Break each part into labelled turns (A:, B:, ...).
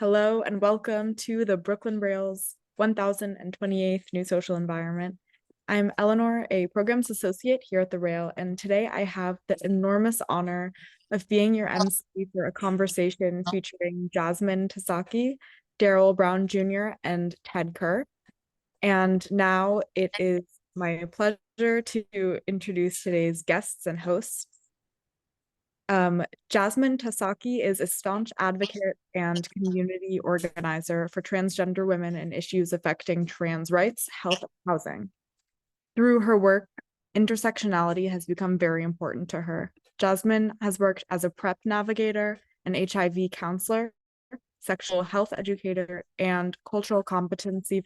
A: Hello and welcome to the Brooklyn Rails 1028th New Social Environment. I'm Eleanor, a Programs Associate here at the Rail, and today I have the enormous honor of being your MC for a conversation featuring Jasmine Tasaki, Darryl Brown Jr., and Ted Kerr. And now it is my pleasure to introduce today's guests and hosts. Jasmine Tasaki is a staunch advocate and community organizer for transgender women and issues affecting trans rights, health, and housing. Through her work, intersectionality has become very important to her. Jasmine has worked as a PrEP navigator, an HIV counselor, sexual health educator, and cultural competency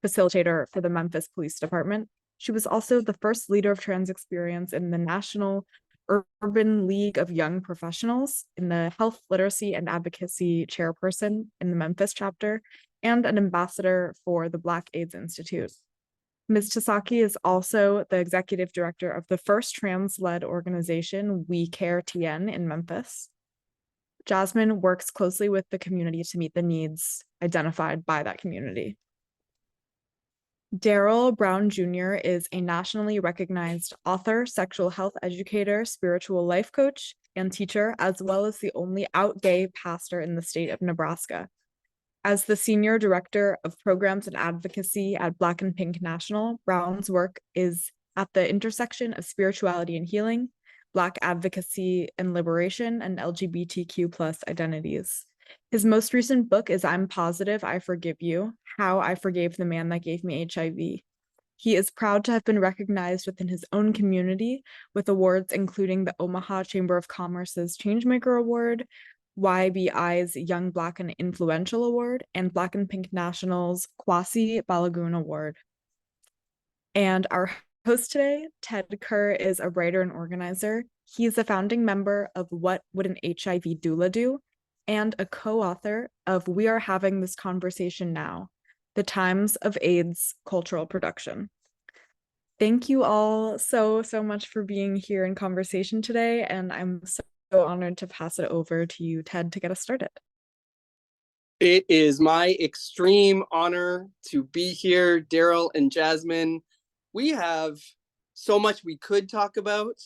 A: facilitator for the Memphis Police Department. She was also the first leader of trans experience in the National Urban League of Young Professionals, in the Health, Literacy and Advocacy Chairperson in the Memphis Chapter, and an ambassador for the Black AIDS Institute. Ms. Tasaki is also the executive director of the first trans-led organization, WeCareTN in Memphis. Jasmine works closely with the community to meet the needs identified by that community. Darryl Brown Jr. is a nationally recognized author, sexual health educator, spiritual life coach, and teacher, as well as the only out gay pastor in the state of Nebraska. As the Senior Director of Programs and Advocacy at Black and Pink National, Brown's work is at the intersection of spirituality and healing, Black advocacy and liberation, and LGBTQ+ identities. His most recent book is I'm Positive, I Forgive You, How I Forgave the Man That Gave Me HIV. He is proud to have been recognized within his own community with awards including the Omaha Chamber of Commerce's Changemaker Award, YBI's Young Black and Influential Award, and Black and Pink National's Kwasi Balagoon Award. And our host today, Ted Kerr, is a writer and organizer. He is a founding member of What Would an HIV Doula Do? And a co-author of We Are Having This Conversation Now, The Times of AIDS Cultural Production. Thank you all so much for being here in conversation today, and I'm so honored to pass it over to you, Ted, to get us started.
B: It is my extreme honor to be here, Darryl and Jasmine. We have so much we could talk about.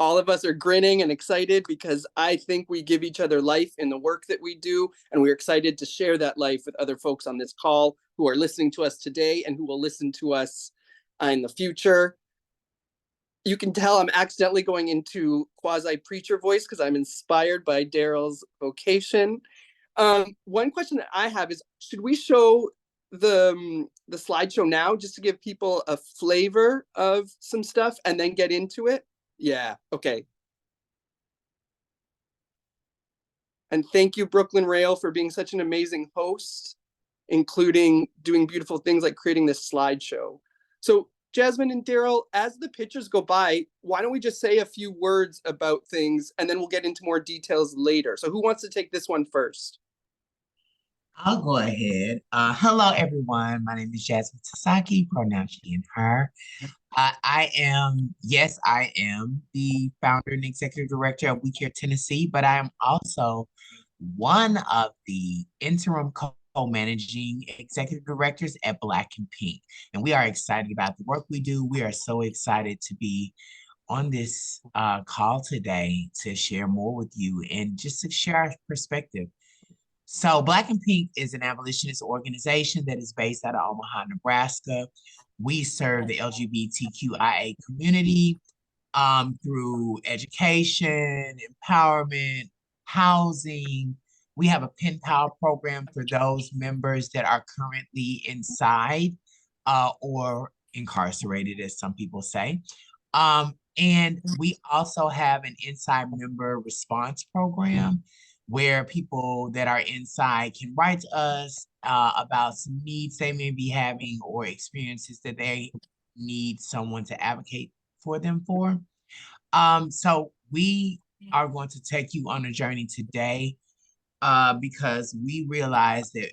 B: All of us are grinning and excited because I think we give each other life in the work that we do, and we're excited to share that life with other folks on this call who are listening to us today and who will listen to us in the future. You can tell I'm accidentally going into quasi-preacher voice because I'm inspired by Darryl's vocation. One question that I have is, should we show the slideshow now just to give people a flavor of some stuff and then get into it? Yeah, okay. And thank you, Brooklyn Rail, for being such an amazing host, including doing beautiful things like creating this slideshow. So Jasmine and Darryl, as the pictures go by, why don't we just say a few words about things and then we'll get into more details later. So who wants to take this one first?
C: I'll go ahead. Hello, everyone. My name is Jasmine Tasaki, pronouns she and her. I am the founder and executive director of WeCareTN, but I am also one of the interim co-managing executive directors at Black and Pink. And we are excited about the work we do. We are so excited to be on this call today to share more with you and just to share our perspective. So Black and Pink is an abolitionist organization that is based out of Omaha, Nebraska. We serve the LGBTQIA community through education, empowerment, housing. We have a pen pal program for those members that are currently inside or incarcerated, as some people say. And we also have an inside member response program where people that are inside can write to us about some needs they may be having or experiences that they need someone to advocate for them for. So we are going to take you on a journey today because we realize that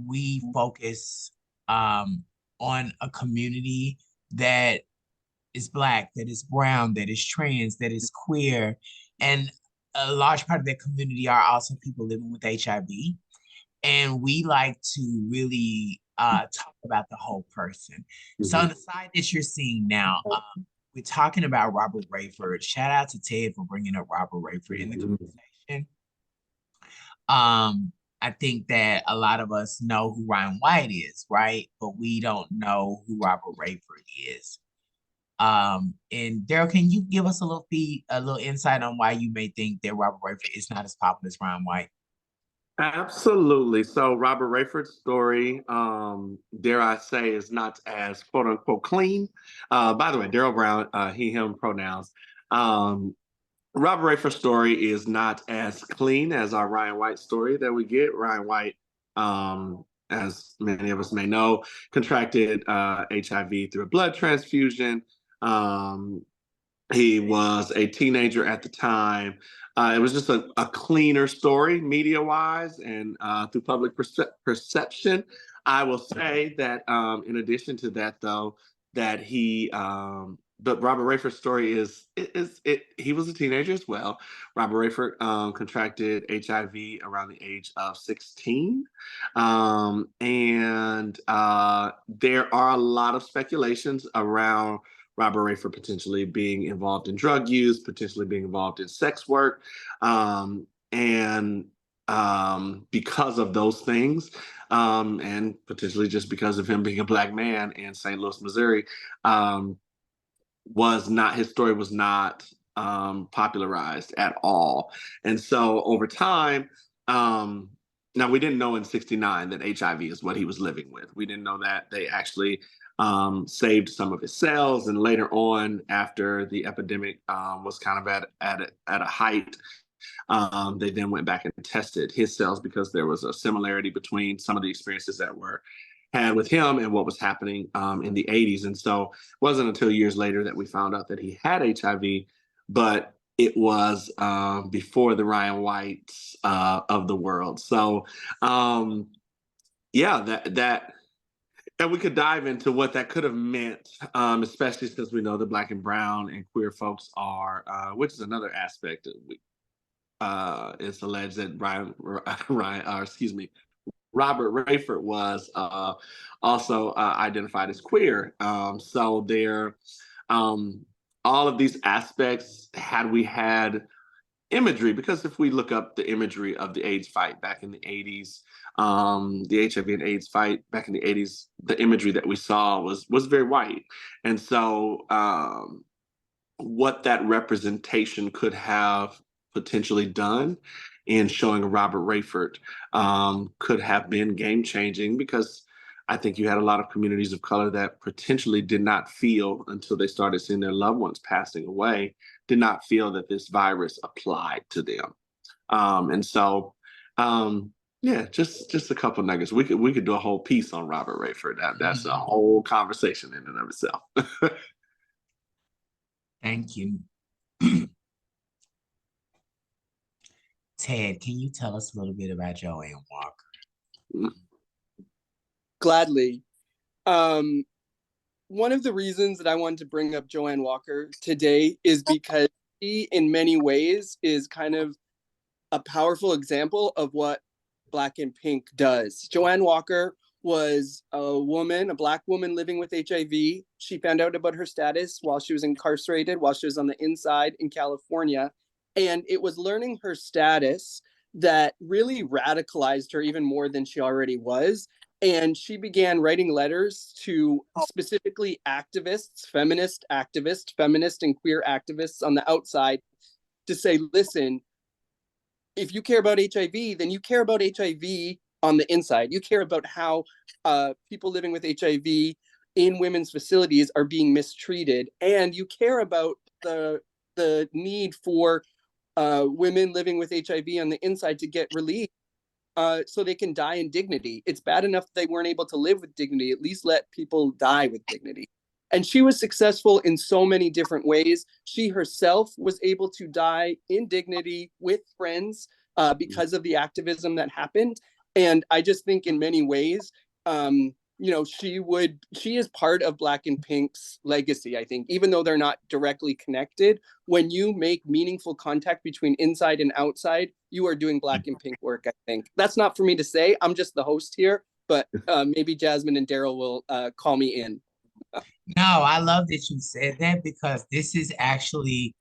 C: we focus on a community that is Black, that is brown, that is trans, that is queer. And a large part of that community are also people living with HIV. And we like to really talk about the whole person. So on the side that you're seeing now, we're talking about Robert Rayford. Shout out to Ted for bringing up Robert Rayford in the conversation. I think that a lot of us know who Ryan White is, right? But we don't know who Robert Rayford is. And Darryl, can you give us a little insight on why you may think that Robert Rayford is not as popular as Ryan White?
D: Absolutely. So Robert Rayford's story, dare I say, is not as quote unquote clean. By the way, Darryl Brown, he, him pronouns. Robert Rayford's story is not as clean as our Ryan White story that we get. Ryan White, as many of us may know, contracted HIV through a blood transfusion. He was a teenager at the time. It was just a cleaner story, media-wise, and through public perception. I will say that in addition to that, though, that but Robert Rayford's story he was a teenager as well. Robert Rayford contracted HIV around the age of 16. And there are a lot of speculations around Robert Rayford potentially being involved in drug use, potentially being involved in sex work. And because of those things, and potentially just because of him being a Black man in St. Louis, Missouri, his story was not popularized at all. And so over time, now we didn't know in '69 that HIV is what he was living with. We didn't know that they actually saved some of his cells, and later on, after the epidemic was kind of at a height, they then went back and tested his cells because there was a similarity between some of the experiences that were had with him and what was happening in the 80s. And so it wasn't until years later that we found out that he had HIV, but it was before the Ryan Whites of the world. So and we could dive into what that could have meant, especially since we know that Black and brown and queer folks are, which is another aspect. It's alleged that Robert Rayford was also identified as queer. So there, all of these aspects, had we had imagery, because if we look up the imagery of the AIDS fight back in the 80s, the HIV and AIDS fight back in the 80s, the imagery that we saw was very white. And so what that representation could have potentially done in showing Robert Rayford could have been game-changing, because I think you had a lot of communities of color that potentially did not feel, until they started seeing their loved ones passing away, did not feel that this virus applied to them. And so, just a couple nuggets. We could do a whole piece on Robert Rayford. That's a whole conversation in and of itself.
C: Thank you. Ted, can you tell us a little bit about Joanne Walker?
B: Gladly. One of the reasons that I wanted to bring up Joanne Walker today is because she, in many ways, is kind of a powerful example of what Black and Pink does. Joanne Walker was a Black woman living with HIV. She found out about her status while she was incarcerated, while she was on the inside in California. And it was learning her status that really radicalized her even more than she already was. And she began writing letters to specifically activists, feminist and queer activists on the outside, to say, listen, if you care about HIV, then you care about HIV on the inside. You care about how people living with HIV in women's facilities are being mistreated. And you care about the need for women living with HIV on the inside to get relief so they can die in dignity. It's bad enough they weren't able to live with dignity. At least let people die with dignity. And she was successful in so many different ways. She herself was able to die in dignity with friends because of the activism that happened. And I just think in many ways, she is part of Black and Pink's legacy, I think, even though they're not directly connected. When you make meaningful contact between inside and outside, you are doing Black and Pink work, I think. That's not for me to say. I'm just the host here, but maybe Jasmine and Darryl will call me in.
C: No, I love that you said that, because this is actually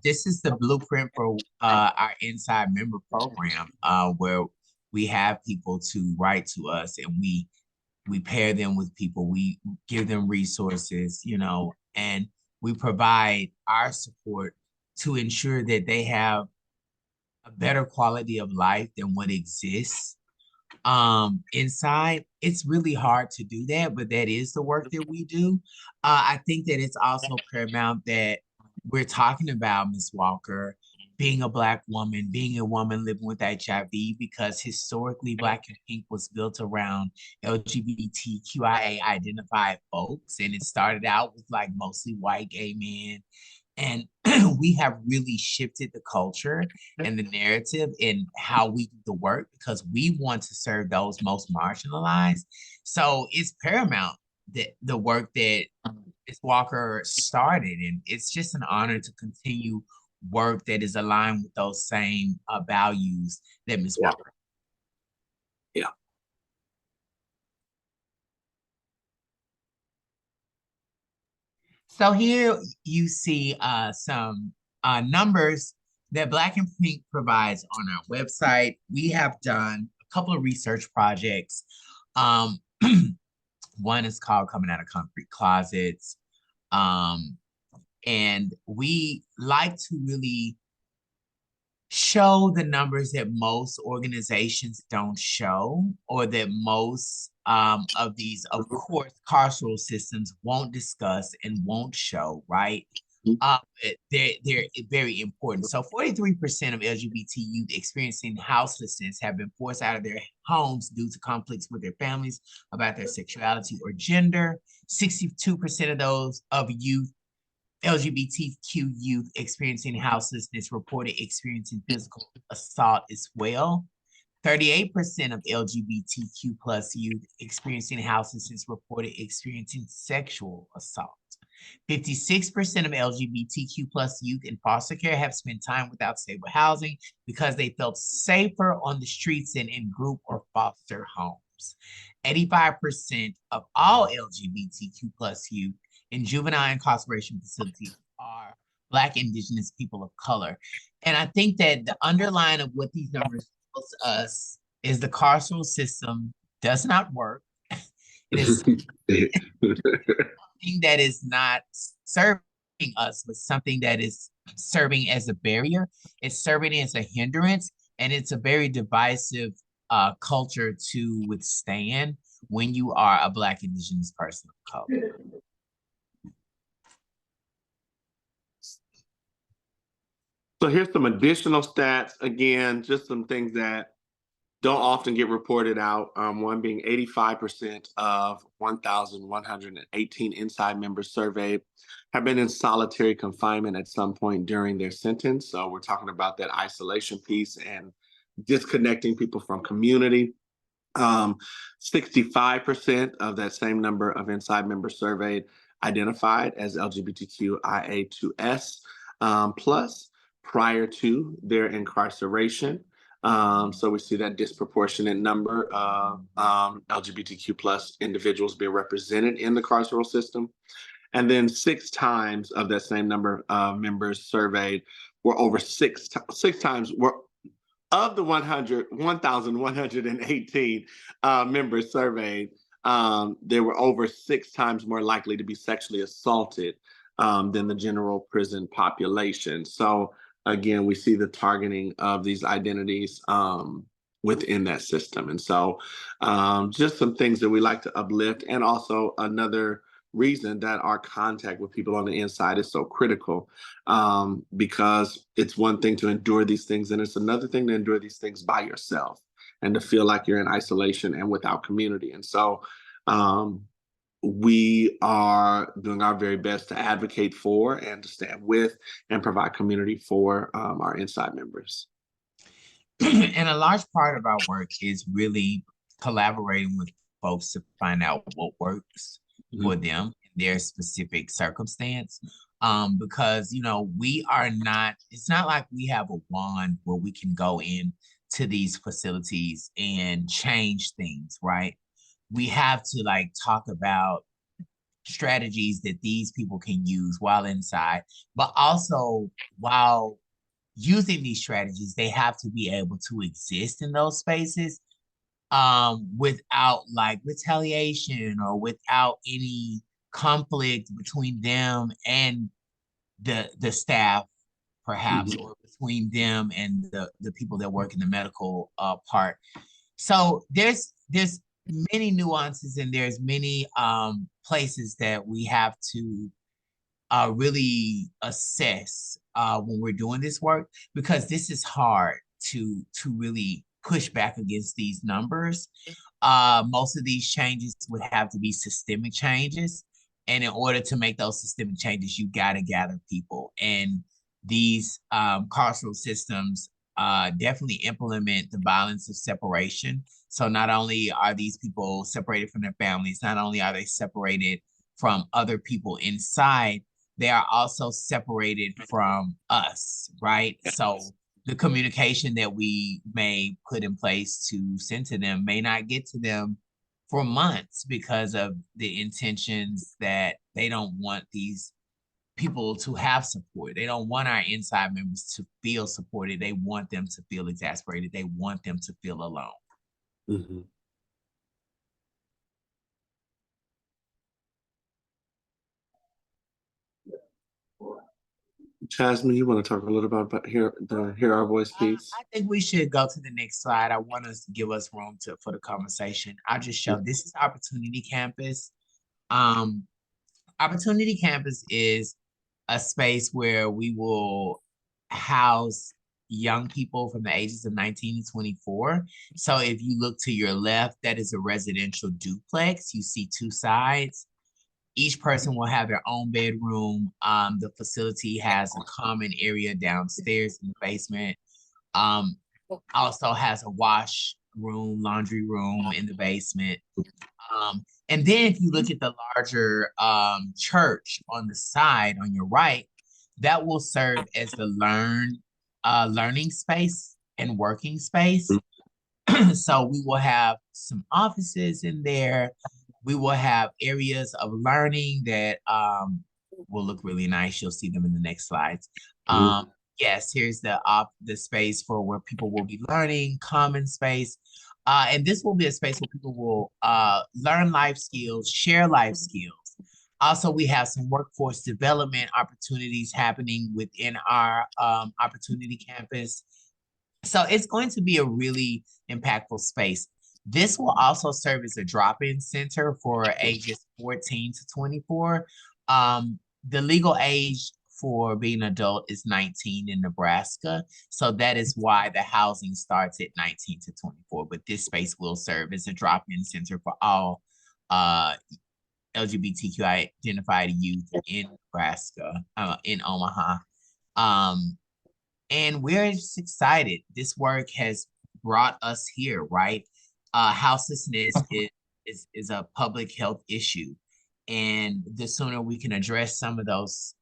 C: this is the blueprint for our Inside Member program, where we have people to write to us, and we pair them with people, we give them resources, and we provide our support to ensure that they have a better quality of life than what exists inside. It's really hard to do that, but that is the work that we do. I think that it's also paramount that we're talking about, Ms. Walker, being a Black woman, being a woman living with HIV, because historically Black and Pink was built around LGBTQIA identified folks, and it started out with like mostly white gay men. And we have really shifted the culture and the narrative in how we do the work, because we want to serve those most marginalized. So it's paramount that the work that Ms. Walker started, and it's just an honor to continue work that is aligned with those same values that Ms. Walker.
D: Yeah.
C: So here you see some numbers that Black and Pink provides on our website. We have done a couple of research projects. One is called Coming Out of Concrete Closets. And we like to really show the numbers that most organizations don't show, or that most of these, of course, carceral systems won't discuss and won't show, right? They're very important. So 43% of LGBT youth experiencing houselessness have been forced out of their homes due to conflicts with their families about their sexuality or gender. 62% of those of youth, LGBTQ youth experiencing houselessness, reported experiencing physical assault as well. 38% of LGBTQ plus youth experiencing houselessness reported experiencing sexual assault. 56% of LGBTQ plus youth in foster care have spent time without stable housing because they felt safer on the streets than in group or foster homes. 85% of all LGBTQ plus youth in juvenile incarceration facilities are Black, Indigenous people of color. And I think that the underline of what these numbers tells us is the carceral system does not work. It is something that is not serving us, but something that is serving as a barrier. It's serving as a hindrance, and it's a very divisive culture to withstand when you are a Black, Indigenous person of color.
D: So here's some additional stats. Again, just some things that don't often get reported out. One being 85% of 1,118 inside members surveyed have been in solitary confinement at some point during their sentence. So we're talking about that isolation piece and disconnecting people from community. 65% of that same number of inside members surveyed identified as LGBTQIA2S plus prior to their incarceration. So we see that disproportionate number of LGBTQ plus individuals being represented in the carceral system. And then 6 times of that same number of members surveyed were over six times were of the 1,118 members surveyed, they were over 6 times more likely to be sexually assaulted than the general prison population. So again, we see the targeting of these identities within that system. And so just some things that we like to uplift, and also another reason that our contact with people on the inside is so critical, because it's one thing to endure these things, and it's another thing to endure these things by yourself and to feel like you're in isolation and without community. And so we are doing our very best to advocate for and to stand with and provide community for our inside members.
C: And a large part of our work is really collaborating with folks to find out what works for them in their specific circumstance. Because, you know, it's not like we have a wand where we can go in to these facilities and change things, right? We have to like talk about strategies that these people can use while inside, but also while using these strategies, they have to be able to exist in those spaces without like retaliation or without any conflict between them and the staff, perhaps, or between them and the people that work in the medical part. So there's many nuances and there's many places that we have to really assess when we're doing this work, because this is hard to really push back against these numbers. Most of these changes would have to be systemic changes. And in order to make those systemic changes, you got to gather people. And these carceral systems definitely implement the violence of separation. So not only are these people separated from their families, not only are they separated from other people inside, they are also separated from us, right? So the communication that we may put in place to send to them may not get to them for months because of the intentions that they don't want these people to have support. They don't want our inside members to feel supported. They want them to feel exasperated. They want them to feel alone.
D: Mm-hmm. Jasmine, you want to talk a little about Hear Our Voice piece?
C: I think we should go to the next slide. I want us to give us room for the conversation. I'll just show, this is Opportunity Campus. Opportunity Campus is a space where we will house young people from the ages of 19 to 24. So if you look to your left, that is a residential duplex. You see two sides. Each person will have their own bedroom. The facility has a common area downstairs in the basement. Also has a wash room, laundry room in the basement. And then if you look at the larger church on the side on your right, that will serve as the learning space and working space. So we will have some offices in there. We will have areas of learning that will look really nice. You'll see them in the next slides. Yes, here's the space for where people will be learning, common space. And this will be a space where people will learn life skills, share life skills. Also, we have some workforce development opportunities happening within our Opportunity Campus. So it's going to be a really impactful space. This will also serve as a drop-in center for ages 14 to 24. The legal age for being an adult is 19 in Nebraska. So that is why the housing starts at 19 to 24. But this space will serve as a drop-in center for all LGBTQI identified youth in Nebraska, in Omaha. And we're just excited. This work has brought us here, right? Houselessness is a public health issue. And the sooner we can address some of those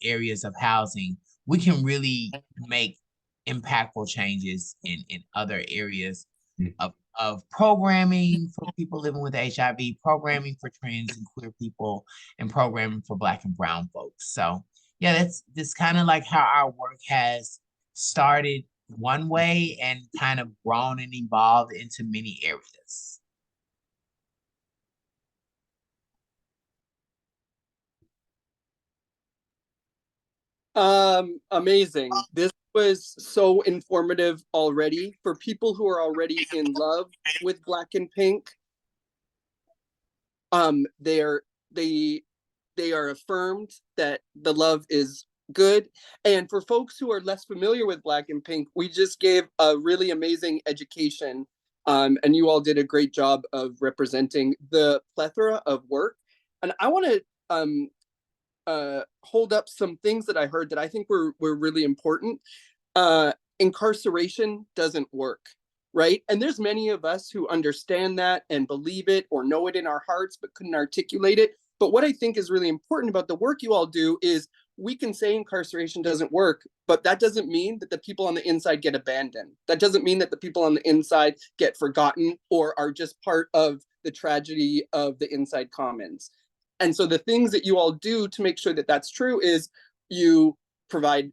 C: areas of housing, we can really make impactful changes in other areas of programming for people living with HIV, programming for trans and queer people, and programming for Black and brown folks. So yeah, that's kind of like how our work has started one way and kind of grown and evolved into many areas.
B: Amazing. This was so informative already for people who are already in love with Black and Pink. They are affirmed that the love is good. And for folks who are less familiar with Black and Pink, we just gave a really amazing education. And you all did a great job of representing the plethora of work. And I want to hold up some things that I heard that I think were really important. Incarceration doesn't work, right? And there's many of us who understand that and believe it or know it in our hearts, but couldn't articulate it. But what I think is really important about the work you all do is we can say incarceration doesn't work, but that doesn't mean that the people on the inside get abandoned. That doesn't mean that the people on the inside get forgotten or are just part of the tragedy of the inside commons. And so the things that you all do to make sure that that's true is you provide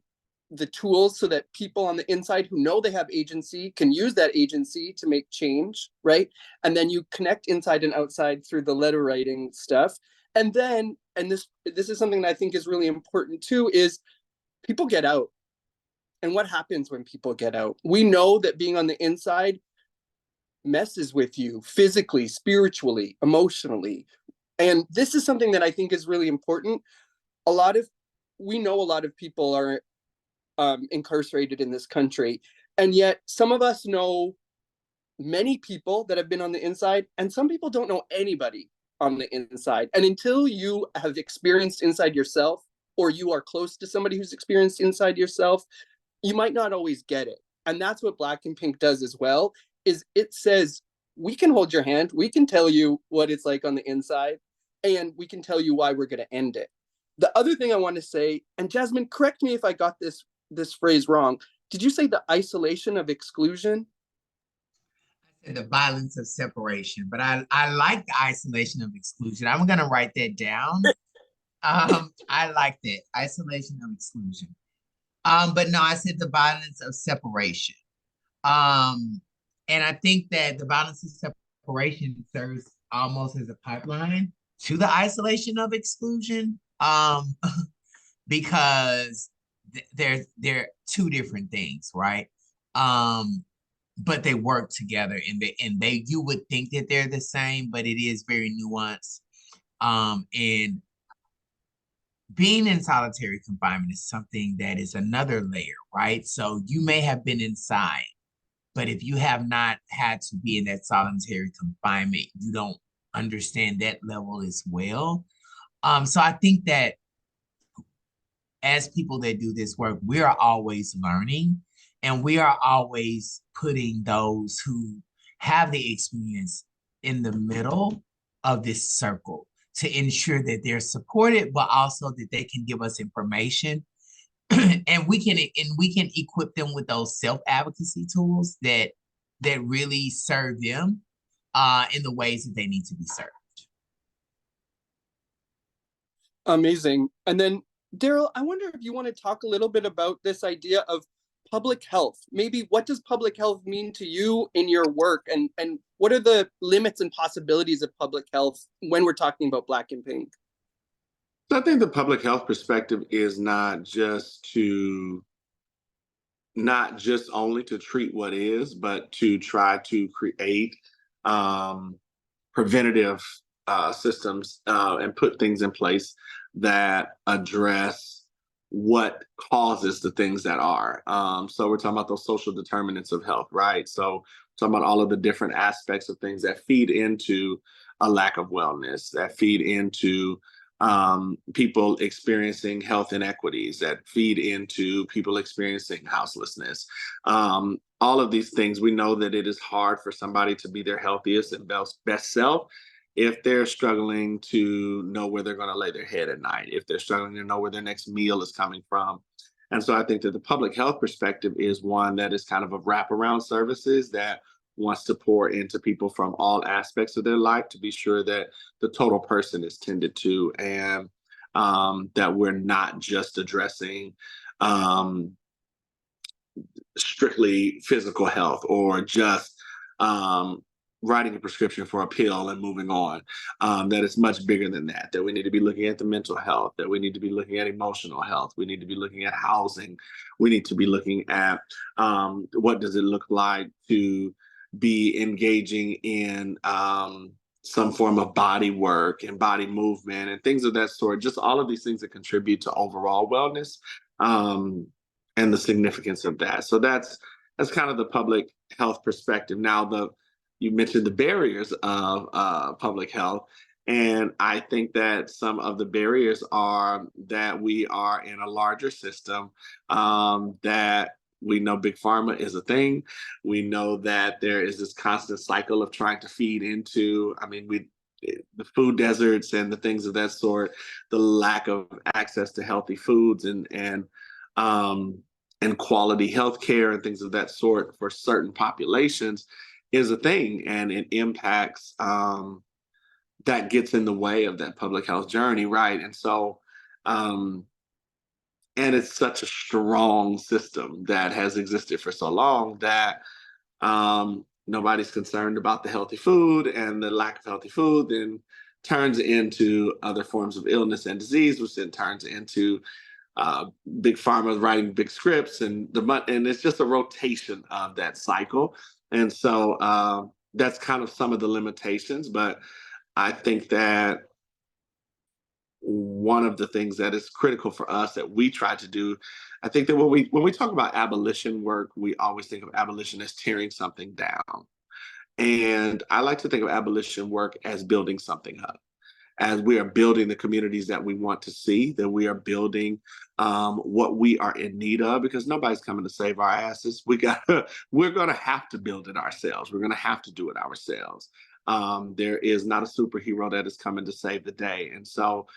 B: the tools so that people on the inside who know they have agency can use that agency to make change, right? And then you connect inside and outside through the letter writing stuff. And then, and this is something that I think is really important too, is people get out. And what happens when people get out? We know that being on the inside messes with you physically, spiritually, emotionally. And this is something that I think is really important. We know a lot of people are incarcerated in this country. And yet some of us know many people that have been on the inside, and some people don't know anybody on the inside. And until you have experienced inside yourself, or you are close to somebody who's experienced inside yourself, you might not always get it. And that's what Black and Pink does as well, is it says, we can hold your hand, we can tell you what it's like on the inside, and we can tell you why we're going to end it. The other thing I want to say, and Jasmine, correct me if I got this phrase wrong. Did you say the isolation of exclusion?
C: I said the violence of separation, but I like the isolation of exclusion. I'm going to write that down. I like that, isolation of exclusion. But no, I said the violence of separation. And I think that the violence of separation serves almost as a pipeline to the isolation of exclusion. Because they're two different things, right? But they work together, and they you would think that they're the same, but it is very nuanced. And being in solitary confinement is something that is another layer, right? So you may have been inside, but if you have not had to be in that solitary confinement, you don't understand that level as well. So I think that as people that do this work, we are always learning, and we are always putting those who have the experience in the middle of this circle to ensure that they're supported, but also that they can give us information. And we can equip them with those self-advocacy tools that really serve them in the ways that they need to be served.
B: Amazing. And then Darryl, I wonder if you want to talk a little bit about this idea of public health. Maybe what does public health mean to you in your work, and what are the limits and possibilities of public health when we're talking about Black and Pink?
D: So I think the public health perspective is not just only to treat what is, but to try to create preventative systems and put things in place that address what causes the things that are. So we're talking about those social determinants of health, right? So we're talking about all of the different aspects of things that feed into a lack of wellness, that feed into people experiencing health inequities, that feed into people experiencing houselessness. All of these things, we know that it is hard for somebody to be their healthiest and best self if they're struggling to know where they're going to lay their head at night, if they're struggling to know where their next meal is coming from. And so I think that the public health perspective is one that is kind of wraparound services that wants to pour into people from all aspects of their life to be sure that the total person is tended to, and that we're not just addressing strictly physical health or just writing a prescription for a pill and moving on, that it's much bigger than that, that we need to be looking at the mental health, that we need to be looking at emotional health, we need to be looking at housing, we need to be looking at what does it look like to be engaging in some form of body work and body movement and things of that sort, just all of these things that contribute to overall wellness and the significance of that. So that's kind of the public health perspective. Now, you mentioned the barriers of public health, and I think that some of the barriers are that we are in a larger system that we know big pharma is a thing. We know that there is this constant cycle of trying to feed into, the food deserts and the things of that sort, the lack of access to healthy foods and quality health care and things of that sort for certain populations is a thing, and it impacts that gets in the way of that public health journey, right? And so and it's such a strong system that has existed for so long that nobody's concerned about the healthy food, and the lack of healthy food then turns into other forms of illness and disease, which then turns into big pharma writing big scripts, and it's just a rotation of that cycle. And so that's kind of some of the limitations, but I think that one of the things that is critical for us that we try to do, I think that when we talk about abolition work, we always think of abolition as tearing something down. And I like to think of abolition work as building something up. As we are building the communities that we want to see, that we are building what we are in need of, because nobody's coming to save our asses. We're going to have to build it ourselves. We're going to have to do it ourselves. There is not a superhero that is coming to save the day. And so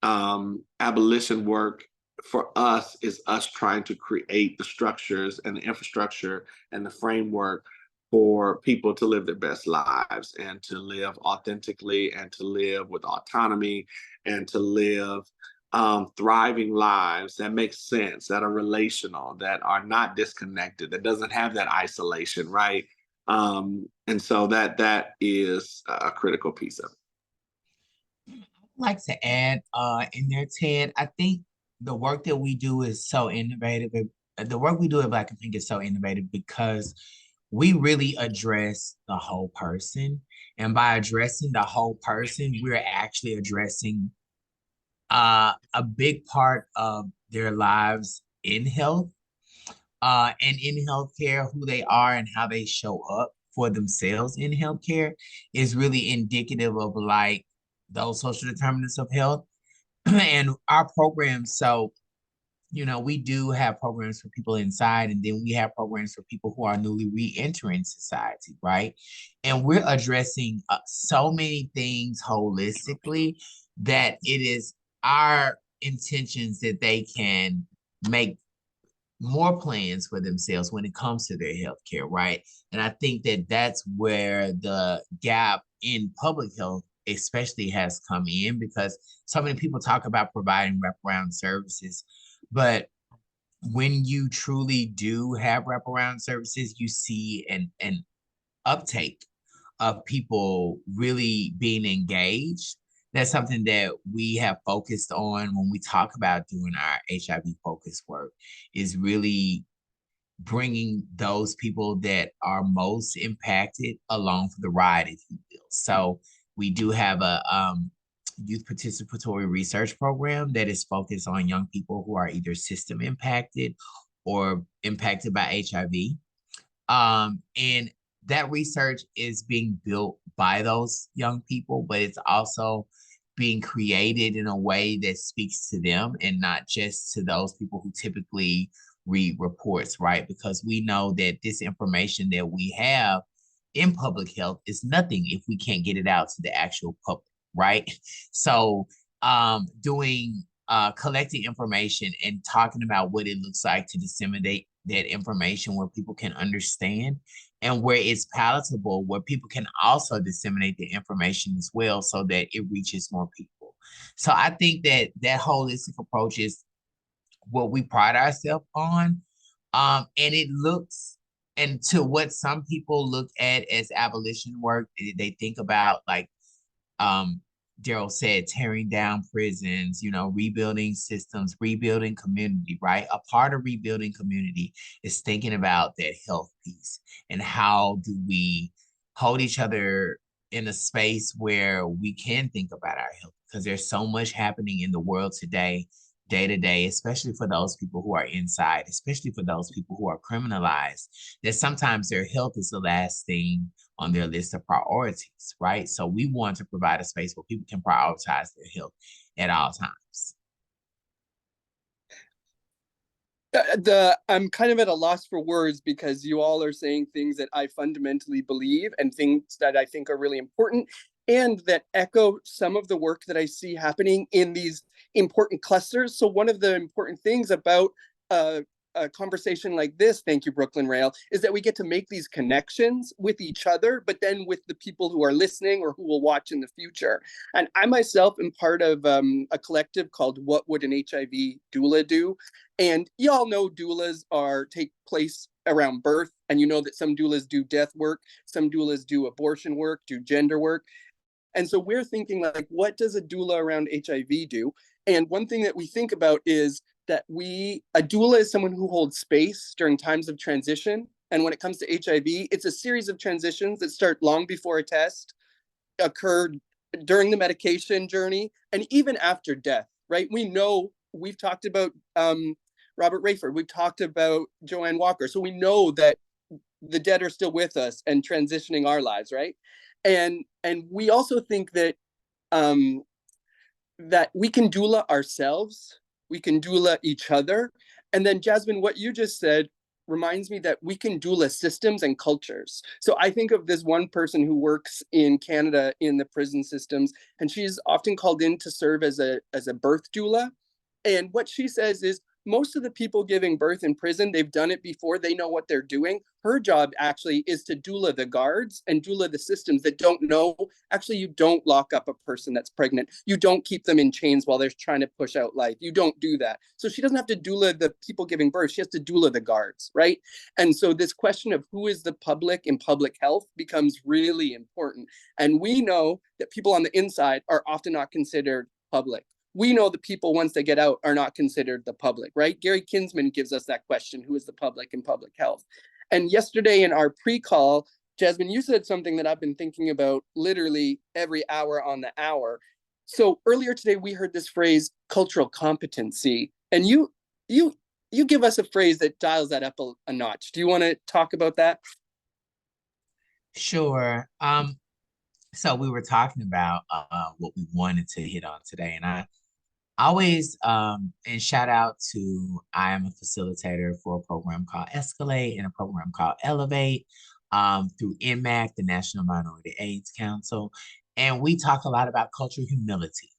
D: abolition work for us is us trying to create the structures and the infrastructure and the framework for people to live their best lives and to live authentically and to live with autonomy and to live thriving lives that make sense, that are relational, that are not disconnected, that doesn't have that isolation, right? And so that is a critical piece of it.
C: I'd like to add in there, Ted, I think the work that we do is so innovative. The work we do at Black and Pink is so innovative because we really address the whole person. And by addressing the whole person, we're actually addressing a big part of their lives in health and in healthcare, who they are and how they show up for themselves in healthcare is really indicative of like those social determinants of health and our programs. So, we do have programs for people inside, and then we have programs for people who are newly re-entering society, right? And we're addressing so many things holistically that it is our intentions that they can make more plans for themselves when it comes to their healthcare, right? And I think that that's where the gap in public health especially has come in, because so many people talk about providing wraparound services, but when you truly do have wraparound services, you see an uptake of people really being engaged. That's something that we have focused on when we talk about doing our HIV focus work, is really bringing those people that are most impacted along for the ride, if you will. So we do have a youth participatory research program that is focused on young people who are either system impacted or impacted by HIV. And that research is being built by those young people, but it's also being created in a way that speaks to them and not just to those people who typically read reports, right? Because we know that this information that we have in public health is nothing if we can't get it out to the actual public, right? So collecting information and talking about what it looks like to disseminate that information where people can understand and where it's palatable, where people can also disseminate the information as well so that it reaches more people. So I think that that holistic approach is what we pride ourselves on. And it looks, and to what some people look at as abolition work, they think about like Darryl said, tearing down prisons, rebuilding systems, rebuilding community, right? A part of rebuilding community is thinking about that health piece and how do we hold each other in a space where we can think about our health, because there's so much happening in the world today, day to day, especially for those people who are inside, especially for those people who are criminalized, that sometimes their health is the last thing on their list of priorities, right? So we want to provide a space where people can prioritize their health at all times.
B: I'm kind of at a loss for words because you all are saying things that I fundamentally believe and things that I think are really important and that echo some of the work that I see happening in these important clusters. So one of the important things about a conversation like this, thank you, Brooklyn Rail, is that we get to make these connections with each other, but then with the people who are listening or who will watch in the future. And I myself am part of a collective called What Would an HIV Doula Do? And y'all know doulas take place around birth, and you know that some doulas do death work, some doulas do abortion work, do gender work. And so we're thinking like, what does a doula around HIV do? And one thing that we think about is that a doula is someone who holds space during times of transition. And when it comes to HIV, it's a series of transitions that start long before a test, occur during the medication journey, and even after death, right? We know, we've talked about Robert Rayford, we've talked about Joanne Walker. So we know that the dead are still with us and transitioning our lives, right? And we also think that that we can doula ourselves, we can doula each other. And then Jasmine, what you just said reminds me that we can doula systems and cultures. So I think of this one person who works in Canada in the prison systems, and she's often called in to serve as a birth doula. And what she says is most of the people giving birth in prison, they've done it before, they know what they're doing. Her job actually is to doula the guards and doula the systems that don't know. Actually, you don't lock up a person that's pregnant. You don't keep them in chains while they're trying to push out life. You don't do that. So she doesn't have to doula the people giving birth. She has to doula the guards, right? And so this question of who is the public in public health becomes really important. And we know that people on the inside are often not considered public. We know the people, once they get out, are not considered the public, right? Gary Kinsman gives us that question, who is the public in public health? And yesterday in our pre-call, Jasmine, you said something that I've been thinking about literally every hour on the hour. So earlier today, we heard this phrase, cultural competency. And you give us a phrase that dials that up a notch. Do you want to talk about that?
C: Sure. So we were talking about what we wanted to hit on today, and I always and shout out to, I am a facilitator for a program called Escalate and a program called Elevate through NMAC, the National Minority AIDS Council. And we talk a lot about cultural humility.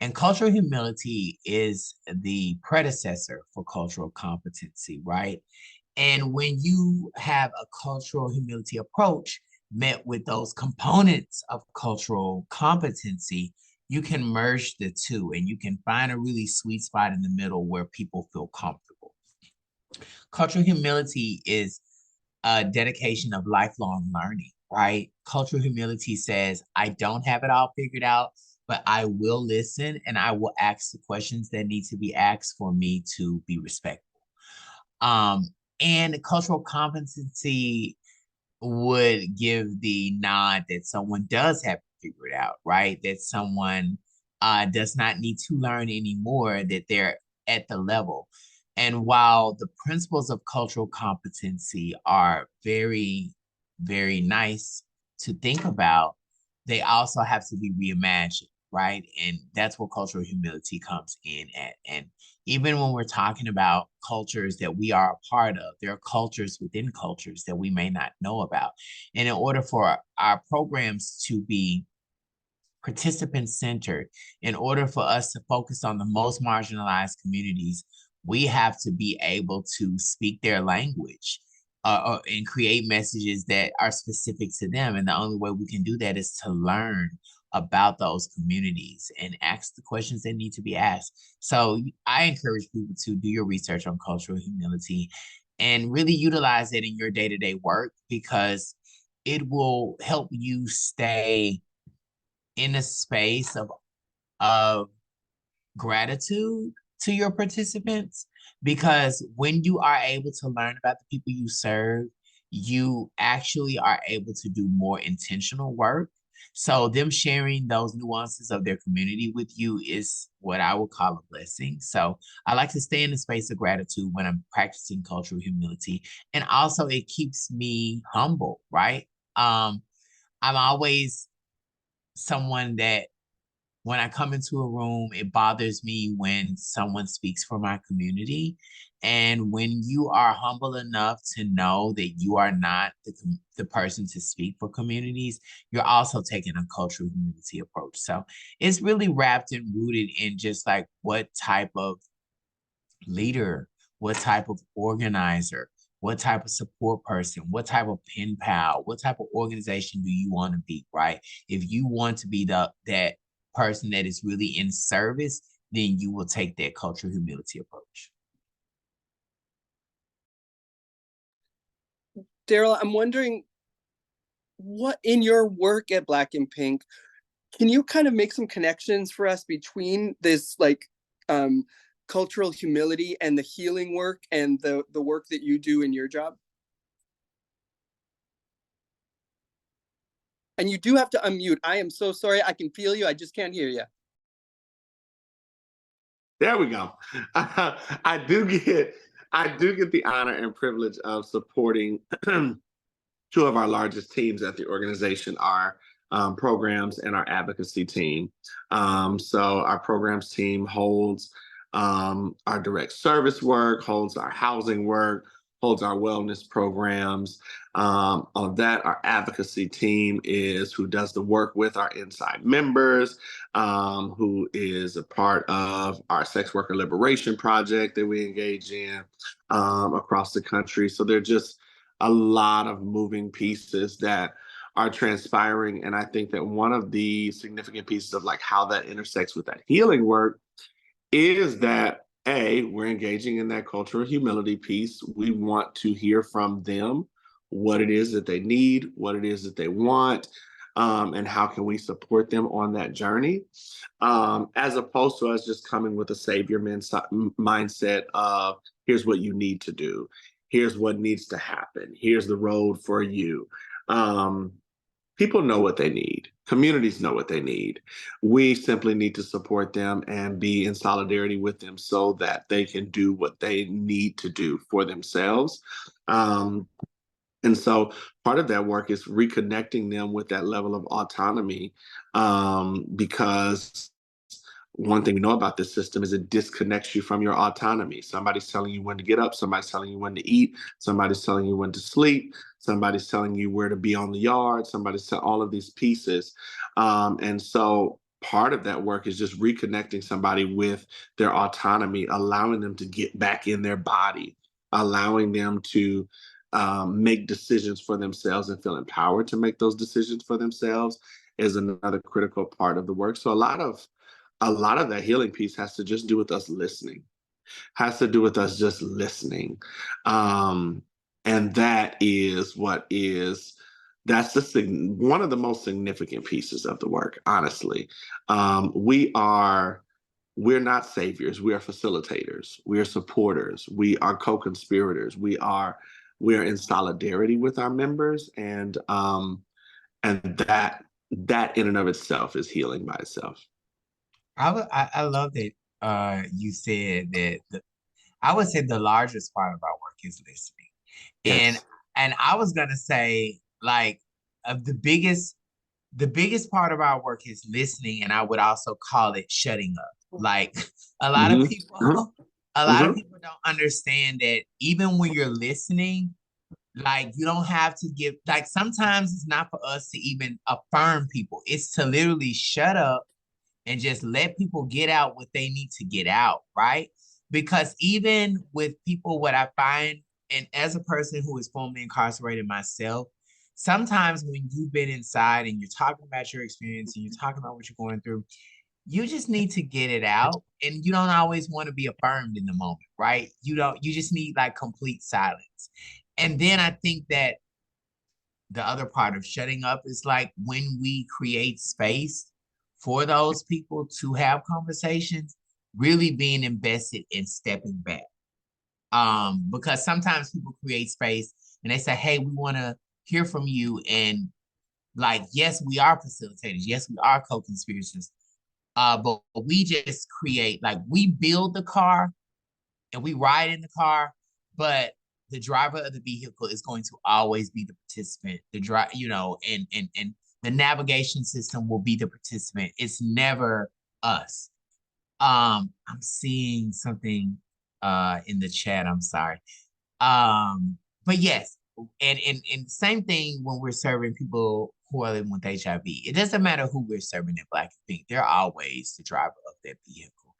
C: And cultural humility is the predecessor for cultural competency, right? And when you have a cultural humility approach met with those components of cultural competency, you can merge the two and you can find a really sweet spot in the middle where people feel comfortable. Cultural humility is a dedication of lifelong learning, right? Cultural humility says, I don't have it all figured out, but I will listen and I will ask the questions that need to be asked for me to be respectful. And cultural competency would give the nod that someone does have it figured out, right? That someone does not need to learn anymore, that they're at the level. And while the principles of cultural competency are very, very nice to think about, they also have to be reimagined, right? And that's where cultural humility comes in at. And even when we're talking about cultures that we are a part of, there are cultures within cultures that we may not know about. And in order for our programs to be participant-centered, in order for us to focus on the most marginalized communities, we have to be able to speak their language and create messages that are specific to them. And the only way we can do that is to learn about those communities and ask the questions that need to be asked. So I encourage people to do your research on cultural humility and really utilize it in your day-to-day work, because it will help you stay in a space of gratitude to your participants. Because when you are able to learn about the people you serve, you actually are able to do more intentional work. So them sharing those nuances of their community with you is what I would call a blessing. So I like to stay in the space of gratitude when I'm practicing cultural humility. And also it keeps me humble, right? I'm always someone that when I come into a room, it bothers me when someone speaks for my community. And when you are humble enough to know that you are not the person to speak for communities, you're also taking a cultural humility approach. So it's really wrapped and rooted in just like what type of leader, what type of organizer, what type of support person, what type of pen pal, what type of organization do you want to be, right? If you want to be that person that is really in service, then you will take that cultural humility approach.
B: Darryl, I'm wondering, what in your work at Black and Pink, can you kind of make some connections for us between this like cultural humility and the healing work and the work that you do in your job? And you do have to unmute. I am so sorry. I can feel you. I just can't hear you.
D: There we go. I do get the honor and privilege of supporting two of our largest teams at the organization, our programs and our advocacy team. So our programs team holds our direct service work, holds our housing work, holds our wellness programs. On that, our advocacy team is who does the work with our inside members, who is a part of our sex worker liberation project that we engage in across the country. So they're just a lot of moving pieces that are transpiring. And I think that one of the significant pieces of like how that intersects with that healing work is that we're engaging in that cultural humility piece. We want to hear from them what it is that they need, what it is that they want, and how can we support them on that journey, as opposed to us just coming with a savior mindset of here's what you need to do. Here's what needs to happen. Here's the road for you. People know what they need. Communities know what they need. We simply need to support them and be in solidarity with them so that they can do what they need to do for themselves. And so part of that work is reconnecting them with that level of autonomy, because one thing we know about this system is it disconnects you from your autonomy. Somebody's telling you when to get up, somebody's telling you when to eat, somebody's telling you when to sleep, somebody's telling you where to be on the yard, somebody's telling all of these pieces. And so part of that work is just reconnecting somebody with their autonomy, allowing them to get back in their body, allowing them to make decisions for themselves and feel empowered to make those decisions for themselves is another critical part of the work. So a lot of that healing piece has to just do with us listening, has to do with us just listening. And that is that's one of the most significant pieces of the work, honestly. We're not saviors, we are facilitators, we are supporters, we are co-conspirators, we're in solidarity with our members, and that in and of itself is healing by itself.
C: I love that you said that I would say the largest part of our work is listening.
D: Yes.
C: And I was gonna say like the biggest part of our work is listening, and I would also call it shutting up. Like a lot of people don't understand that even when you're listening, like you don't have to give, like sometimes it's not for us to even affirm people. It's to literally shut up and just let people get out what they need to get out, right? Because even with people, what I find, and as a person who is formerly incarcerated myself, sometimes when you've been inside and you're talking about your experience and you're talking about what you're going through, you just need to get it out. And you don't always want to be affirmed in the moment, right? You just need like complete silence. And then I think that the other part of shutting up is like when we create space for those people to have conversations, really being invested in stepping back. Because sometimes people create space and they say, hey, we want to hear from you. And like, yes, we are facilitators. Yes, we are co-conspirators. But we just create, like we build the car and we ride in the car, but the driver of the vehicle is going to always be the participant. And the navigation system will be the participant. It's never us. I'm seeing something in the chat. I'm sorry. But yes, and same thing when we're serving people who are living with HIV. It doesn't matter who we're serving in Black and Pink. They're always the driver of that vehicle.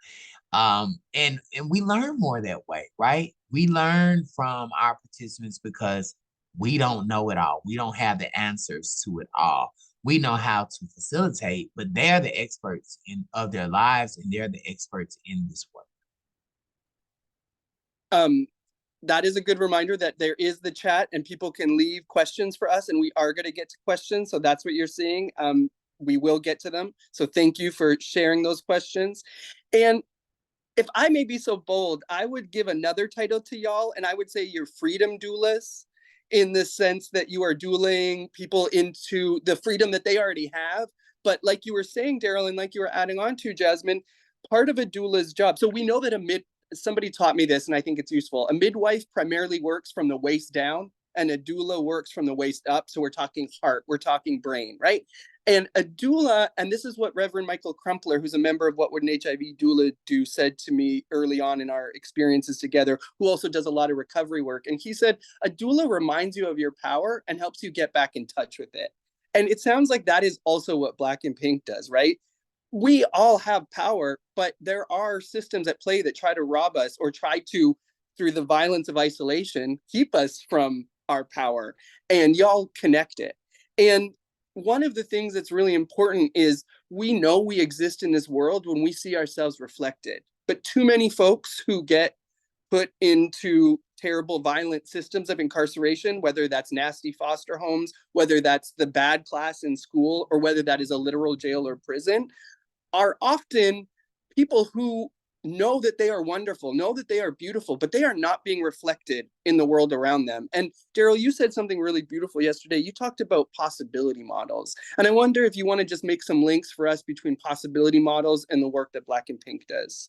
C: And we learn more that way, right? We learn from our participants because we don't know it all. We don't have the answers to it all. We know how to facilitate, but they're the experts of their lives, and they're the experts in this work.
B: That is a good reminder that there is the chat and people can leave questions for us, and we are going to get to questions. So that's what you're seeing. We will get to them. So thank you for sharing those questions. And if I may be so bold, I would give another title to y'all, and I would say you're freedom doulas, in the sense that you are dueling people into the freedom that they already have. But like you were saying, Darryl, and like you were adding on to, Jasmine, part of a doula's job. So we know that somebody taught me this, and I think it's useful. A midwife primarily works from the waist down, and a doula works from the waist up. So we're talking heart, we're talking brain, right? And a doula, and this is what Reverend Michael Crumpler, who's a member of What Would an HIV Doula Do, said to me early on in our experiences together, who also does a lot of recovery work. And he said, a doula reminds you of your power and helps you get back in touch with it. And it sounds like that is also what Black and Pink does, right? We all have power, but there are systems at play that try to rob us or try to, through the violence of isolation, keep us from our power. And y'all connect it. And one of the things that's really important is we know we exist in this world when we see ourselves reflected. But too many folks who get put into terrible, violent systems of incarceration, whether that's nasty foster homes, whether that's the bad class in school, or whether that is a literal jail or prison, are often people who know that they are wonderful, know that they are beautiful, but they are not being reflected in the world around them. And Darryl, you said something really beautiful yesterday. You talked about possibility models. And I wonder if you want to just make some links for us between possibility models and the work that Black and Pink does.